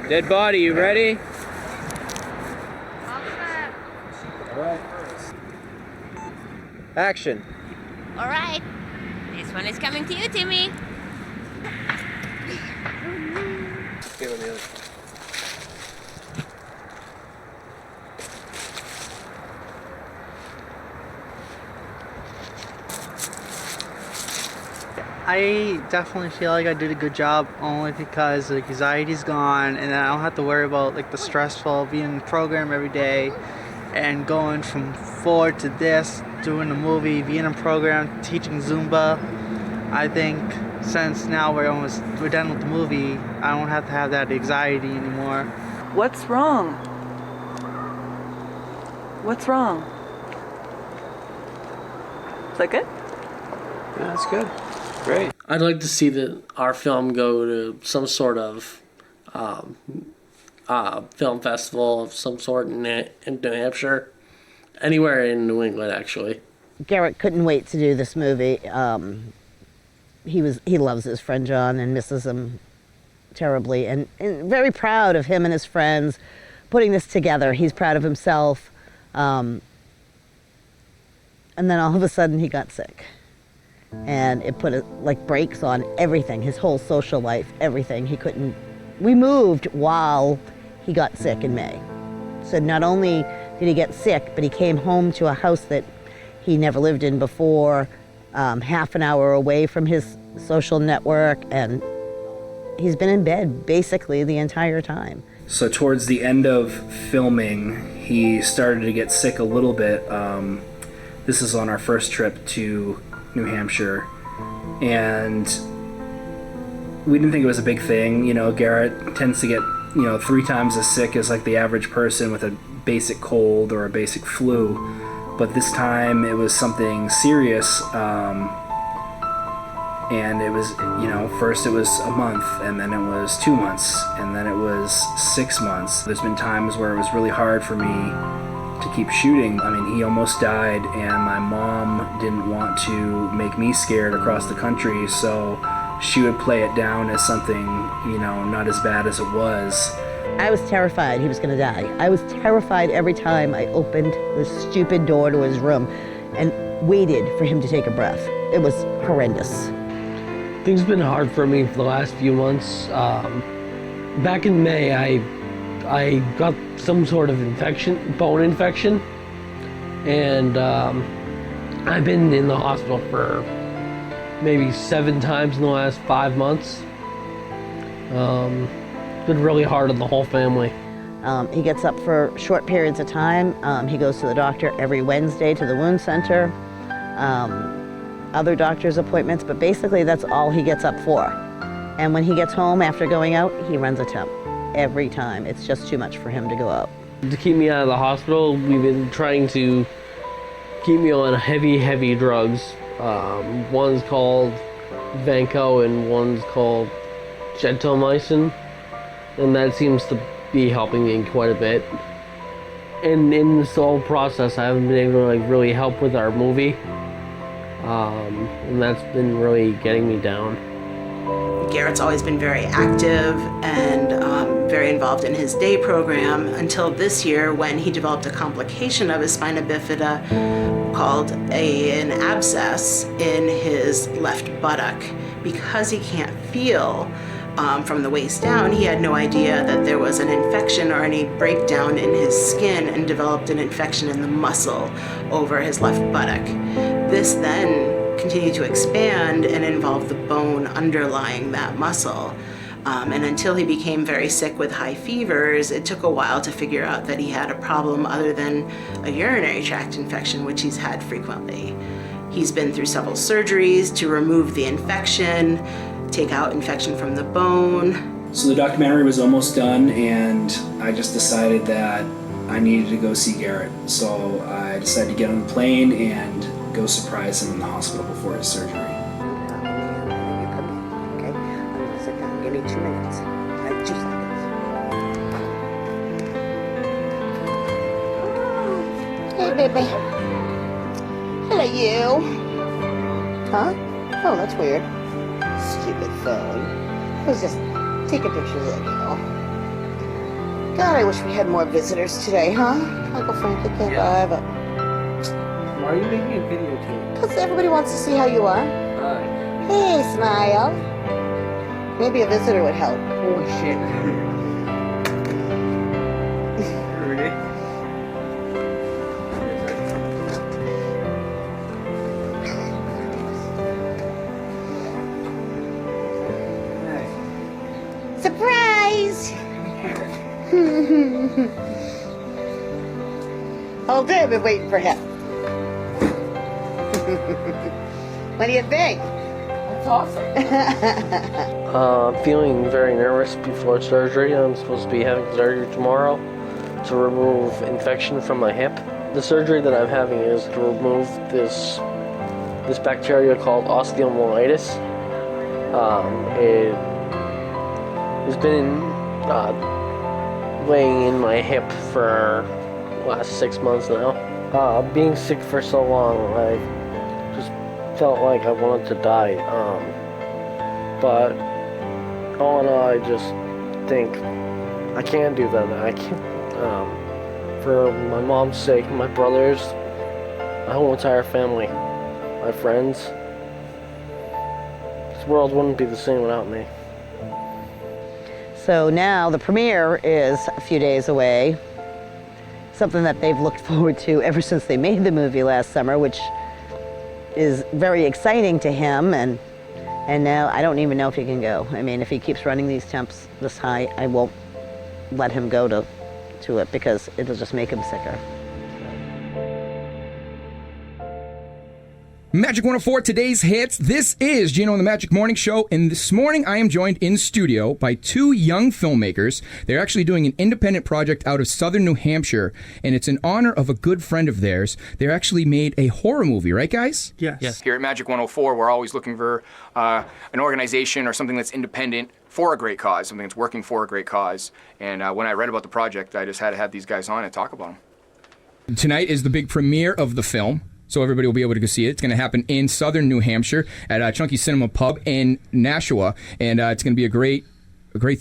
Dead body, you ready? All right. Action. All right. This one is coming to you, Timmy. Okay, let me look. I definitely feel like I did a good job only because like anxiety's gone and then I don't have to worry about like the stressful being in the program every day and going from 4 to this, doing the movie, being in program, teaching Zumba. I think since now we're done with the movie, I don't have to have that anxiety anymore. What's wrong? What's wrong? Is that good? Yeah, that's good. Great. I'd like to see our film go to some sort of film festival of some sort in New Hampshire. Anywhere in New England, actually. Garrett couldn't wait to do this movie. He loves his friend John and misses him terribly, and very proud of him and his friends putting this together. He's proud of himself. And then all of a sudden he got sick. And it put brakes on everything, his whole social life, everything. We moved while he got sick in May. So not only did he get sick, but he came home to a house that he never lived in before, half an hour away from his social network, and he's been in bed basically the entire time. So towards the end of filming, he started to get sick a little bit. This is on our first trip to New Hampshire, and we didn't think it was a big thing. You know, Garrett tends to get 3 times as sick as like the average person with a basic cold or a basic flu, but this time it was something serious. And it was, first it was a month, and then it was 2 months, and then it was 6 months. There's been times where it was really hard for me to keep shooting. I mean, he almost died, and my mom didn't want to make me scared across the country, so she would play it down as something, not as bad as it was. I was terrified he was going to die. I was terrified every time I opened the stupid door to his room and waited for him to take a breath. It was horrendous. Things have been hard for me for the last few months. Back in May, I got some sort of bone infection, and I've been in the hospital for maybe 7 times in the last 5 months. It's been really hard on the whole family. He gets up for short periods of time. He goes to the doctor every Wednesday to the wound center. Other doctor's appointments, but basically that's all he gets up for. And when he gets home after going out, he runs a temp every time. It's just too much for him to go out. To keep me out of the hospital, we've been trying to keep me on heavy drugs. One's called Vanco and one's called gentamicin, and that seems to be helping me quite a bit. And in this whole process, I haven't been able to really help with our movie. And that's been really getting me down. Garrett's always been very active and very involved in his day program until this year when he developed a complication of his spina bifida called an abscess in his left buttock. Because he can't feel from the waist down, he had no idea that there was an infection or any breakdown in his skin and developed an infection in the muscle over his left buttock. This then continued to expand and involve the bone underlying that muscle. And until he became very sick with high fevers, it took a while to figure out that he had a problem other than a urinary tract infection, which he's had frequently. He's been through several surgeries to remove the infection, take out infection from the bone. So the documentary was almost done, and I just decided that I needed to go see Garrett. So I decided to get on the plane and go surprise him in the hospital before his surgery. Okay, I'm gonna sit down. Give me 2 minutes. 2 seconds. Hey, baby. Hello, you. Huh? Oh, that's weird. Stupid phone. I was just taking pictures of you. God, I wish we had more visitors today, huh? Uncle Frankie came by, but... Why are you making a video too? Because everybody wants to see how you are. Hey, smile. Maybe a visitor would help. Oh, shit. All day I've been waiting for him. What do you think? That's awesome. Feeling very nervous before surgery. I'm supposed to be having surgery tomorrow to remove infection from my hip. The surgery that I'm having is to remove this bacteria called osteomyelitis. It has been laying in my hip for the last 6 months now. Being sick for so long, I just felt like I wanted to die. But all in all, I just think I can't do that. I can't. For my mom's sake, my brothers, my whole entire family, my friends. This world wouldn't be the same without me. So now the premiere is a few days away. Something that they've looked forward to ever since they made the movie last summer, which is very exciting to him. And now I don't even know if he can go. I mean, if he keeps running these temps this high, I won't let him go to it because it'll just make him sicker. Magic 104, today's hits. This is Gino and the Magic Morning Show, and this morning I am joined in studio by two young filmmakers. They're actually doing an independent project out of southern New Hampshire, and it's in honor of a good friend of theirs. They actually made a horror movie, right, guys? Yes. Here at Magic 104, we're always looking for an organization or something that's independent for a great cause, something that's working for a great cause. And when I read about the project, I just had to have these guys on and talk about them. Tonight is the big premiere of the film, so everybody will be able to go see it. It's going to happen in southern New Hampshire at Chunky Cinema Pub in Nashua, and it's going to be a great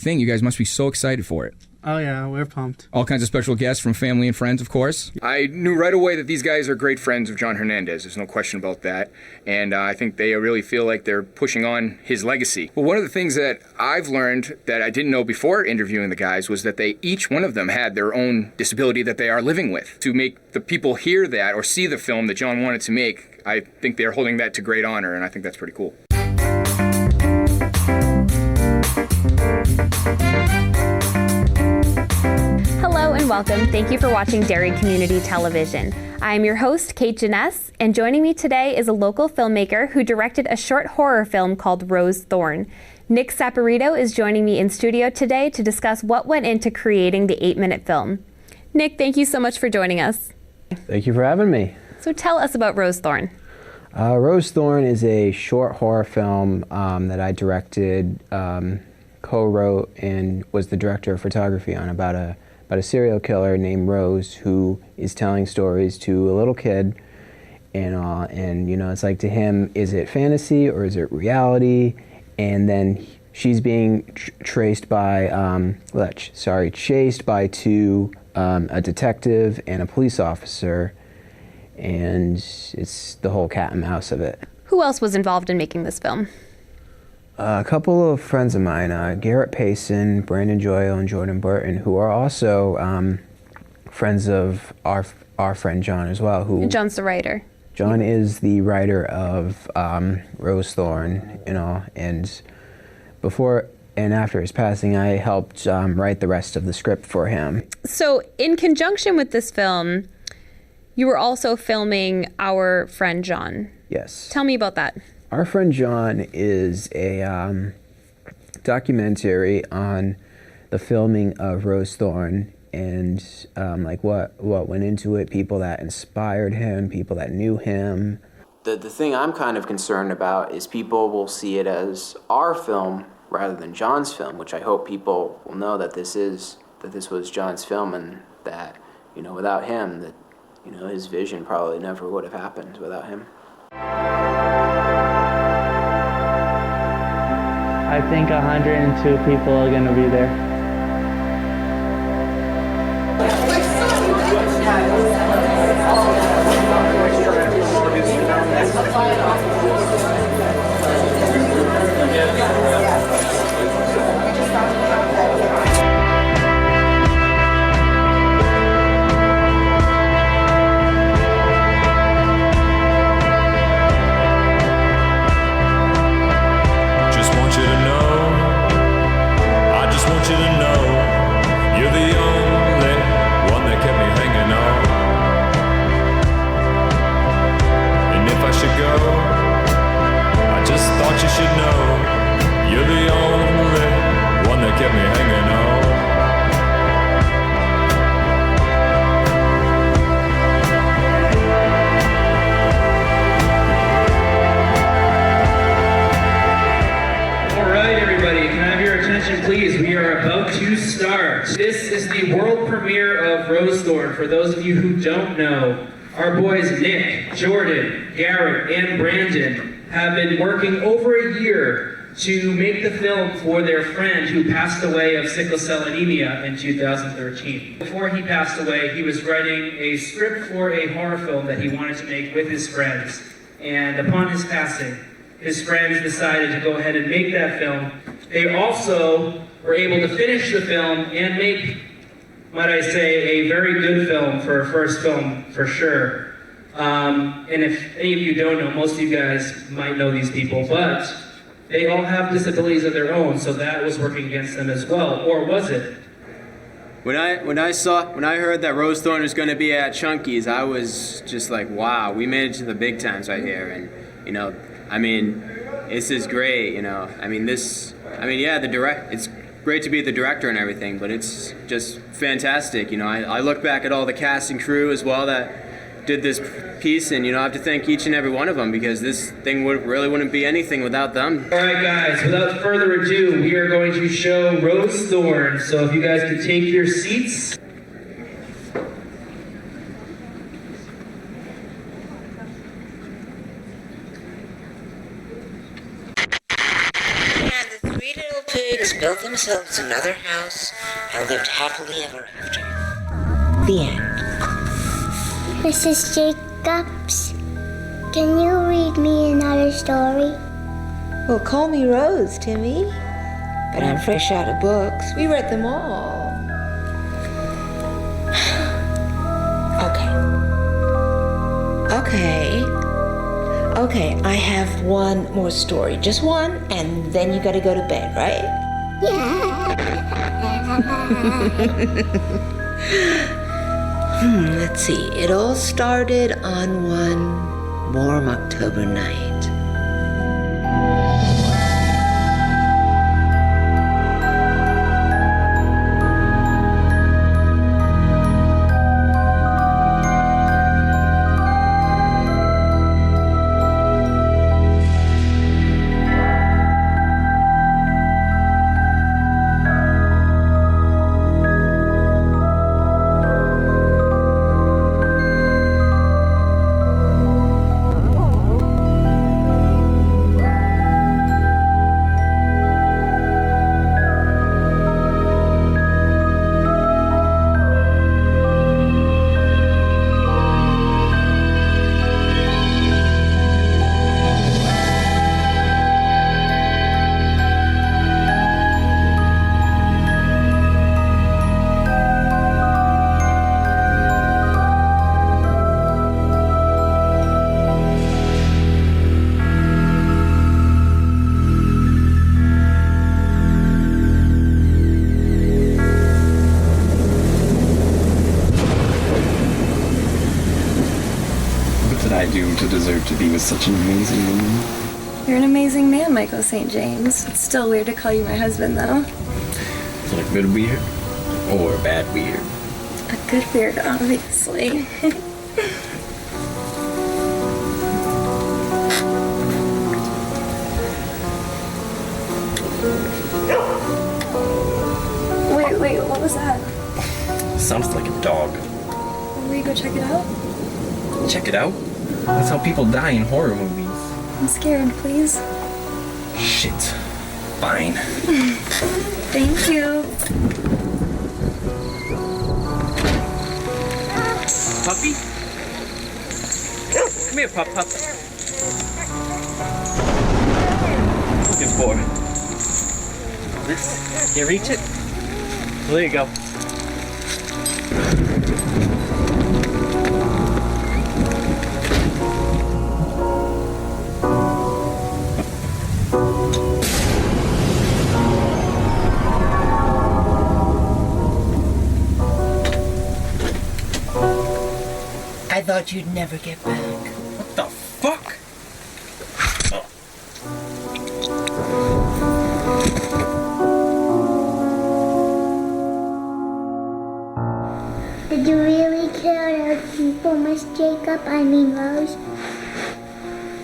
thing. You guys must be so excited for it. Oh yeah, we're pumped. All kinds of special guests from family and friends, of course. I knew right away that these guys are great friends of John Hernandez. There's no question about that. And I think they really feel like they're pushing on his legacy. Well, one of the things that I've learned that I didn't know before interviewing the guys was that each one of them had their own disability that they are living with. To make the people hear that or see the film that John wanted to make, I think they're holding that to great honor, and I think that's pretty cool. Hello and welcome. Thank you for watching Derry Community Television. I am your host, Kate Janess, and joining me today is a local filmmaker who directed a short horror film called Rose Thorn. Nick Saporito is joining me in studio today to discuss what went into creating the 8-minute film. Nick, thank you so much for joining us. Thank you for having me. So tell us about Rose Thorn. Rose Thorn is a short horror film that I directed, co-wrote, and was the director of photography on about a serial killer named Rose who is telling stories to a little kid, and you know, it's like, to him, is it fantasy or is it reality? And then she's being chased by two a detective and a police officer, and it's the whole cat and mouse of it. Who else was involved in making this film? A couple of friends of mine, Garrett Payson, Brandon Joyle, and Jordan Burton, who are also friends of our friend John as well. And John's the writer. John is the writer of Rose Thorn, you know, and before and after his passing, I helped write the rest of the script for him. So in conjunction with this film, you were also filming Our Friend John. Yes. Tell me about that. Our Friend John is a documentary on the filming of Rose Thorn, and like what went into it, people that inspired him, people that knew him. The thing I'm kind of concerned about is people will see it as our film rather than John's film, which I hope people will know that this was John's film, and that, you know, without him, that, you know, his vision probably never would have happened without him. I think 102 people are going to be there. Just want you to know, I just want you to get me hanging on. All right, everybody, can I have your attention, please? We are about to start. This is the world premiere of Rose Thorn. For those of you who don't know, our boys Nick, Jordan, Garrett, and Brandon have been working over a year to make the film for their friend who passed away of sickle cell anemia in 2013. Before he passed away, he was writing a script for a horror film that he wanted to make with his friends. And upon his passing, his friends decided to go ahead and make that film. They also were able to finish the film and make, might I say, a very good film for a first film, for sure. And if any of you don't know, most of you guys might know these people, but they all have disabilities of their own, so that was working against them as well. Or was it? When I heard that Rose Thorn was going to be at Chunky's, I was just like, wow, we made it to the big times right here. And this is great. It's great to be the director and everything, but it's just fantastic. I look back at all the cast and crew as well that did this piece, and I have to thank each and every one of them, because this thing wouldn't be anything without them. All right, guys, without further ado, we are going to show Rose Thorn. So if you guys could take your seats. And the three little pigs built themselves another house and lived happily ever after. The end. Mrs. Jacobs, can you read me another story? Well, call me Rose, Timmy. But I'm fresh out of books. We read them all. Okay, I have one more story. Just one, and then you gotta go to bed, right? Yeah. Let's see. It all started on one warm October night. To deserve to be with such an amazing woman. You're an amazing man, Michael St. James. It's still weird to call you my husband, though. Is it a good weird or a bad weird? A good weird, obviously. Wait, what was that? Sounds like a dog. Will you go check it out? Check it out? That's how people die in horror movies. I'm scared, please. Shit. Fine. Thank you. Puppy? Come here, pup. Good boy. This? Can you reach it? Well, there you go. I thought you'd never get back. What the fuck? people, Miss Jacob, Rose.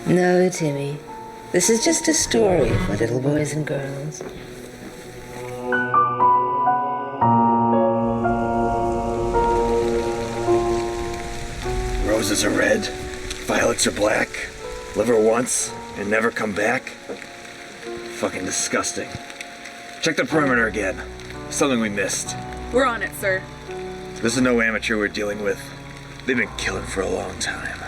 No, Timmy. This is just a story for little boys and girls. Roses are red, violets are black. Live her once and never come back. Fucking disgusting. Check the perimeter again. Something we missed. We're on it, sir. This is no amateur we're dealing with. They've been killing for a long time.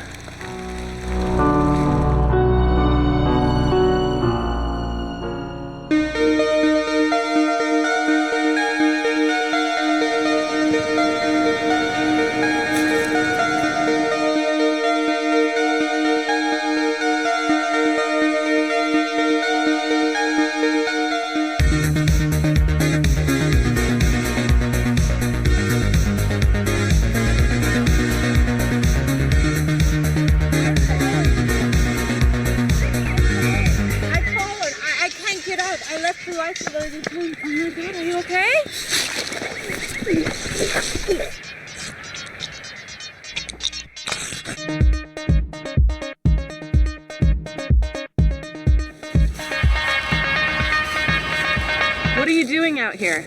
What are you doing out here?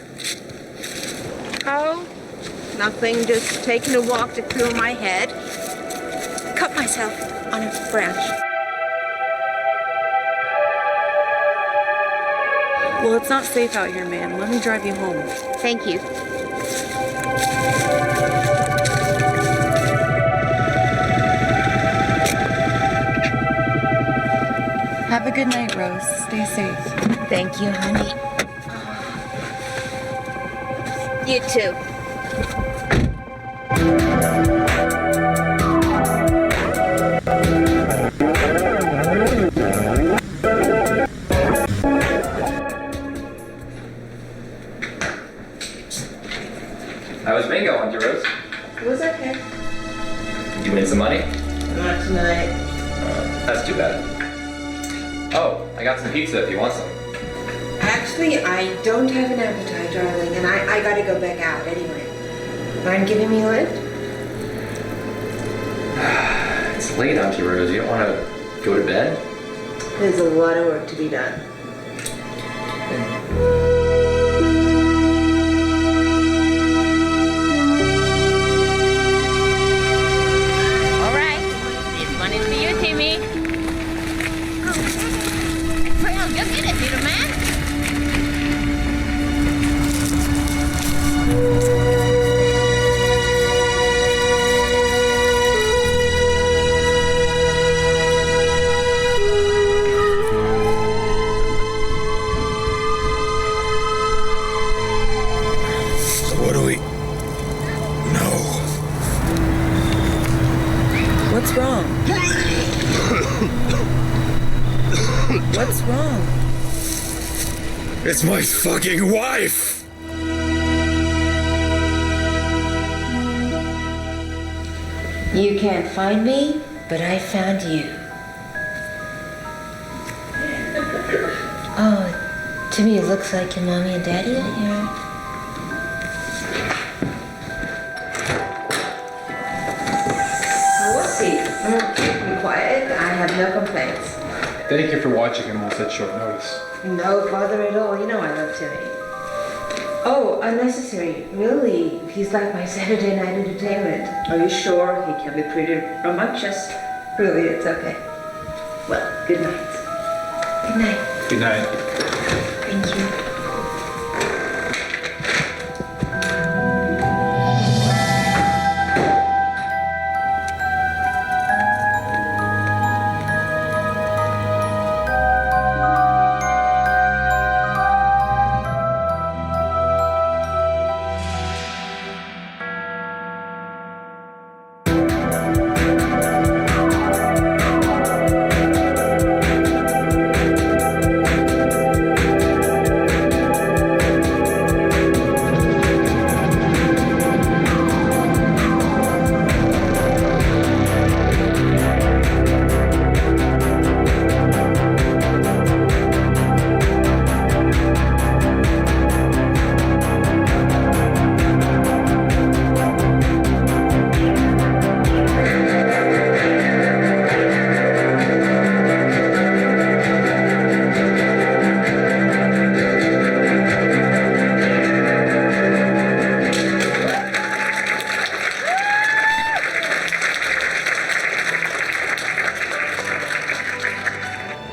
Oh, nothing, just taking a walk to clear my head. Cut myself on a branch. Well, it's not safe out here, ma'am. Let me drive you home. Thank you. Have a good night, Rose. Stay safe. Thank you, honey. You too. How was bingo, Auntie Rose? It was okay. You win some money? Not tonight. That's too bad. Oh, I got some pizza if you want some. Actually, I don't have an appetite, darling, and I gotta go back out anyway. Mind giving me a lift? It's late, Auntie Rose. You don't want to go to bed? There's a lot of work to be done. All right, this one is for you, Timmy. Well, just get it, little man. What do we know? What's wrong? What's wrong? It's my fucking wife! You can't find me, but I found you. Oh, to me it looks like your mommy and daddy are here. We'll see. Be quiet. I have no complaints. Thank you for watching on such short notice. No bother at all. You know I love Timmy. Oh, unnecessary. Really, he's like my Saturday night entertainment. Are you sure? He can be pretty rambunctious. Really, it's okay. Well, good night. Good night. Good night. Thank you.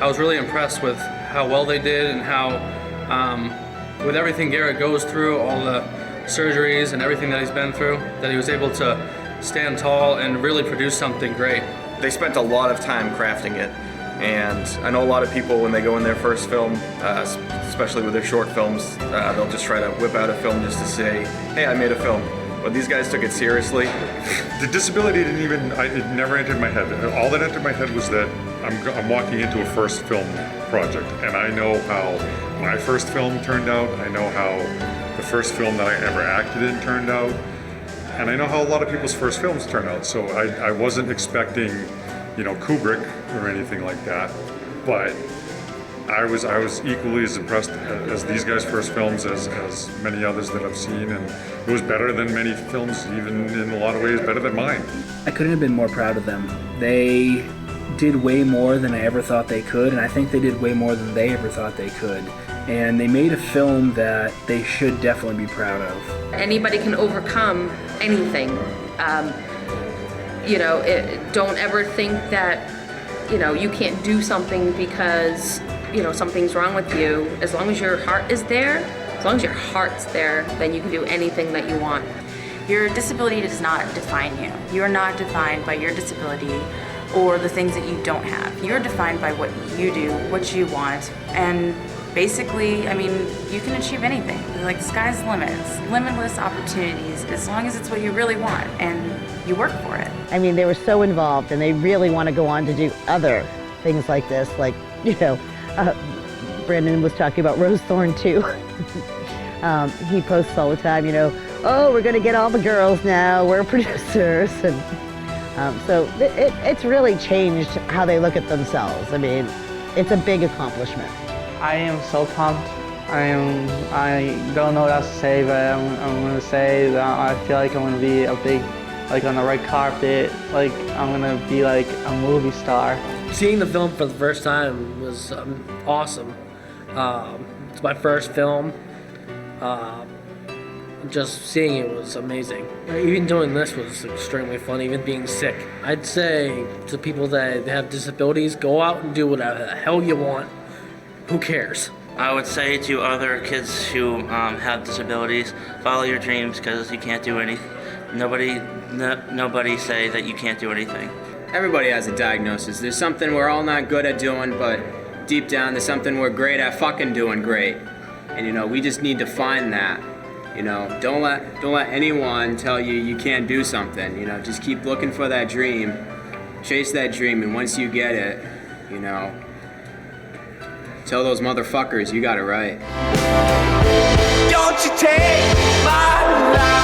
I was really impressed with how well they did and how, with everything Garrett goes through, all the surgeries and everything that he's been through, that he was able to stand tall and really produce something great. They spent a lot of time crafting it, and I know a lot of people when they go in their first film, especially with their short films, they'll just try to whip out a film just to say, hey, I made a film. But these guys took it seriously. The disability it never entered my head. All that entered my head was that I'm walking into a first film project, and I know how my first film turned out. I know how the first film that I ever acted in turned out, and I know how a lot of people's first films turn out. So I wasn't expecting, Kubrick or anything like that, but I was equally as impressed as these guys' first films as many others that I've seen, and it was better than many films, even in a lot of ways better than mine. I couldn't have been more proud of them. They did way more than I ever thought they could, and I think they did way more than they ever thought they could. And they made a film that they should definitely be proud of. Anybody can overcome anything. Don't ever think that, you can't do something because, something's wrong with you. As long as your heart is there, as long as your heart's there, then you can do anything that you want. Your disability does not define you. You're not defined by your disability or the things that you don't have. You're defined by what you do, what you want, and basically, you can achieve anything. Like, the sky's the limit. It's limitless opportunities as long as it's what you really want and you work for it. They were so involved, and they really want to go on to do other things like this, like, Brandon was talking about Rose Thorn too. He posts all the time, oh, we're going to get all the girls now, we're producers. And so it's really changed how they look at themselves. It's a big accomplishment. I am so pumped. I don't know what else to say, but I'm going to say that I feel like I'm going to be a big, on the red carpet, I'm going to be like a movie star. Seeing the film for the first time was awesome. It's my first film. Just seeing it was amazing. Even doing this was extremely fun, even being sick. I'd say to people that have disabilities, go out and do whatever the hell you want. Who cares? I would say to other kids who have disabilities, follow your dreams, because you can't do anything. Nobody say that you can't do anything. Everybody has a diagnosis. There's something we're all not good at doing, but deep down there's something we're great at fucking doing great. And we just need to find that. Don't let anyone tell you you can't do something. Just keep looking for that dream. Chase that dream, and once you get it, tell those motherfuckers you got it right. Don't you take my life.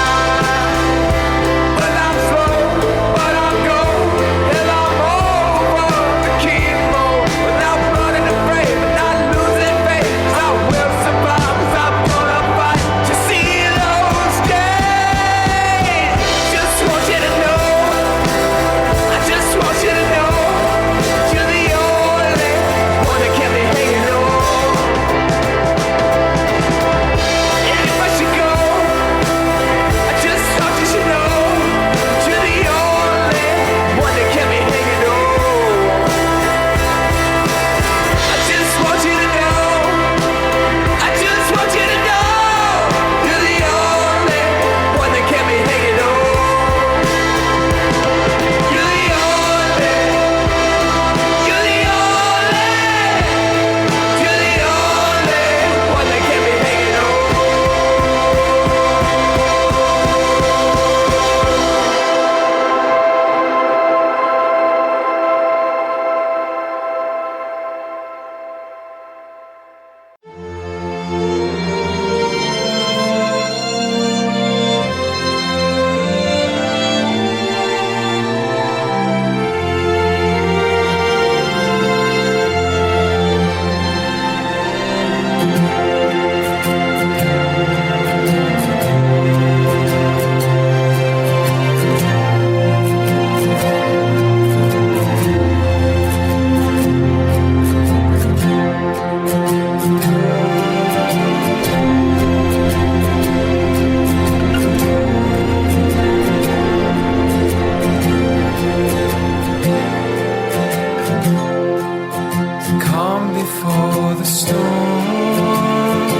storm,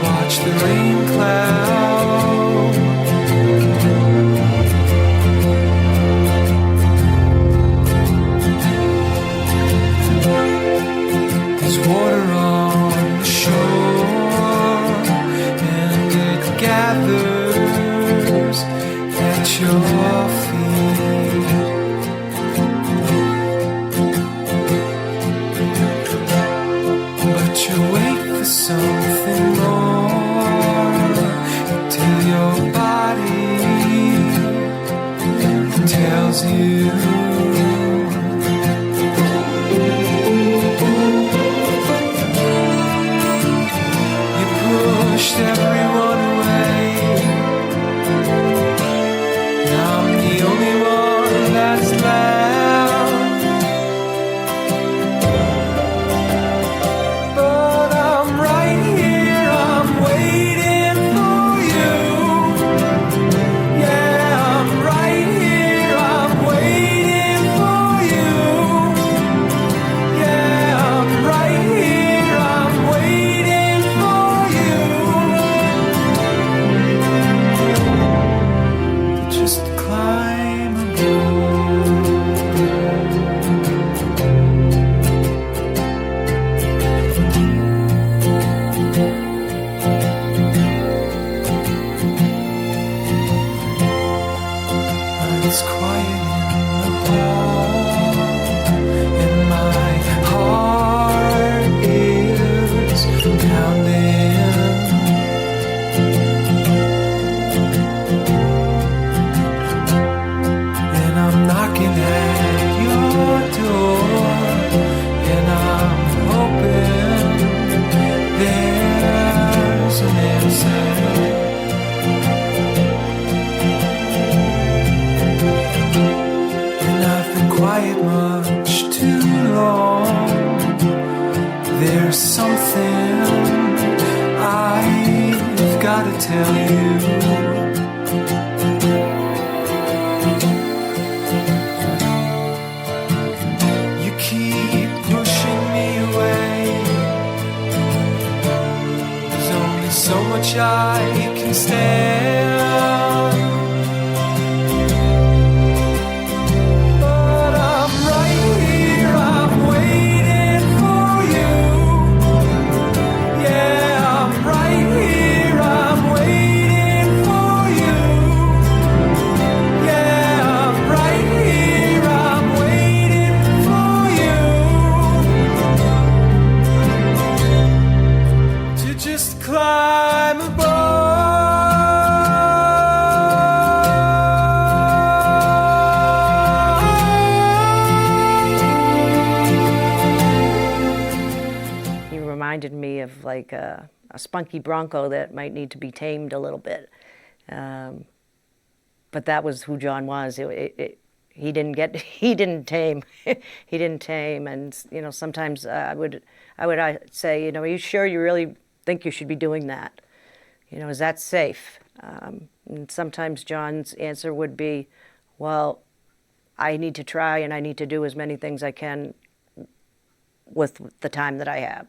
watch the rain cloud. There's water on the shore, and it gathers at your feet. But you wait for something more till your body tells you. You pushed everyone away. Now I'm the only one that's left. But I'm right here, I'm waiting for you. Yeah, I'm right here, I'm waiting for you. Yeah, I'm right here, I'm waiting for you. Just climb It's quiet in the hall, and my heart is pounding. And I'm knocking at your door, and I'm hoping there's an answer. And I've been quiet much too long. There's something I've got to tell you. You keep pushing me away. There's only so much I can stand. But I'm right here, I'm waiting for you. Yeah, I'm right here, I'm waiting for you. Yeah, I'm right here, I'm waiting for you. To just climb He reminded me of like a spunky bronco that might need to be tamed a little bit. But that was who John was. He didn't tame. He didn't tame. And you know, sometimes I would say, you know, are you sure you really think you should be doing that? You know, is that safe? And sometimes John's answer would be, well, I need to try and I need to do as many things I can with the time that I have.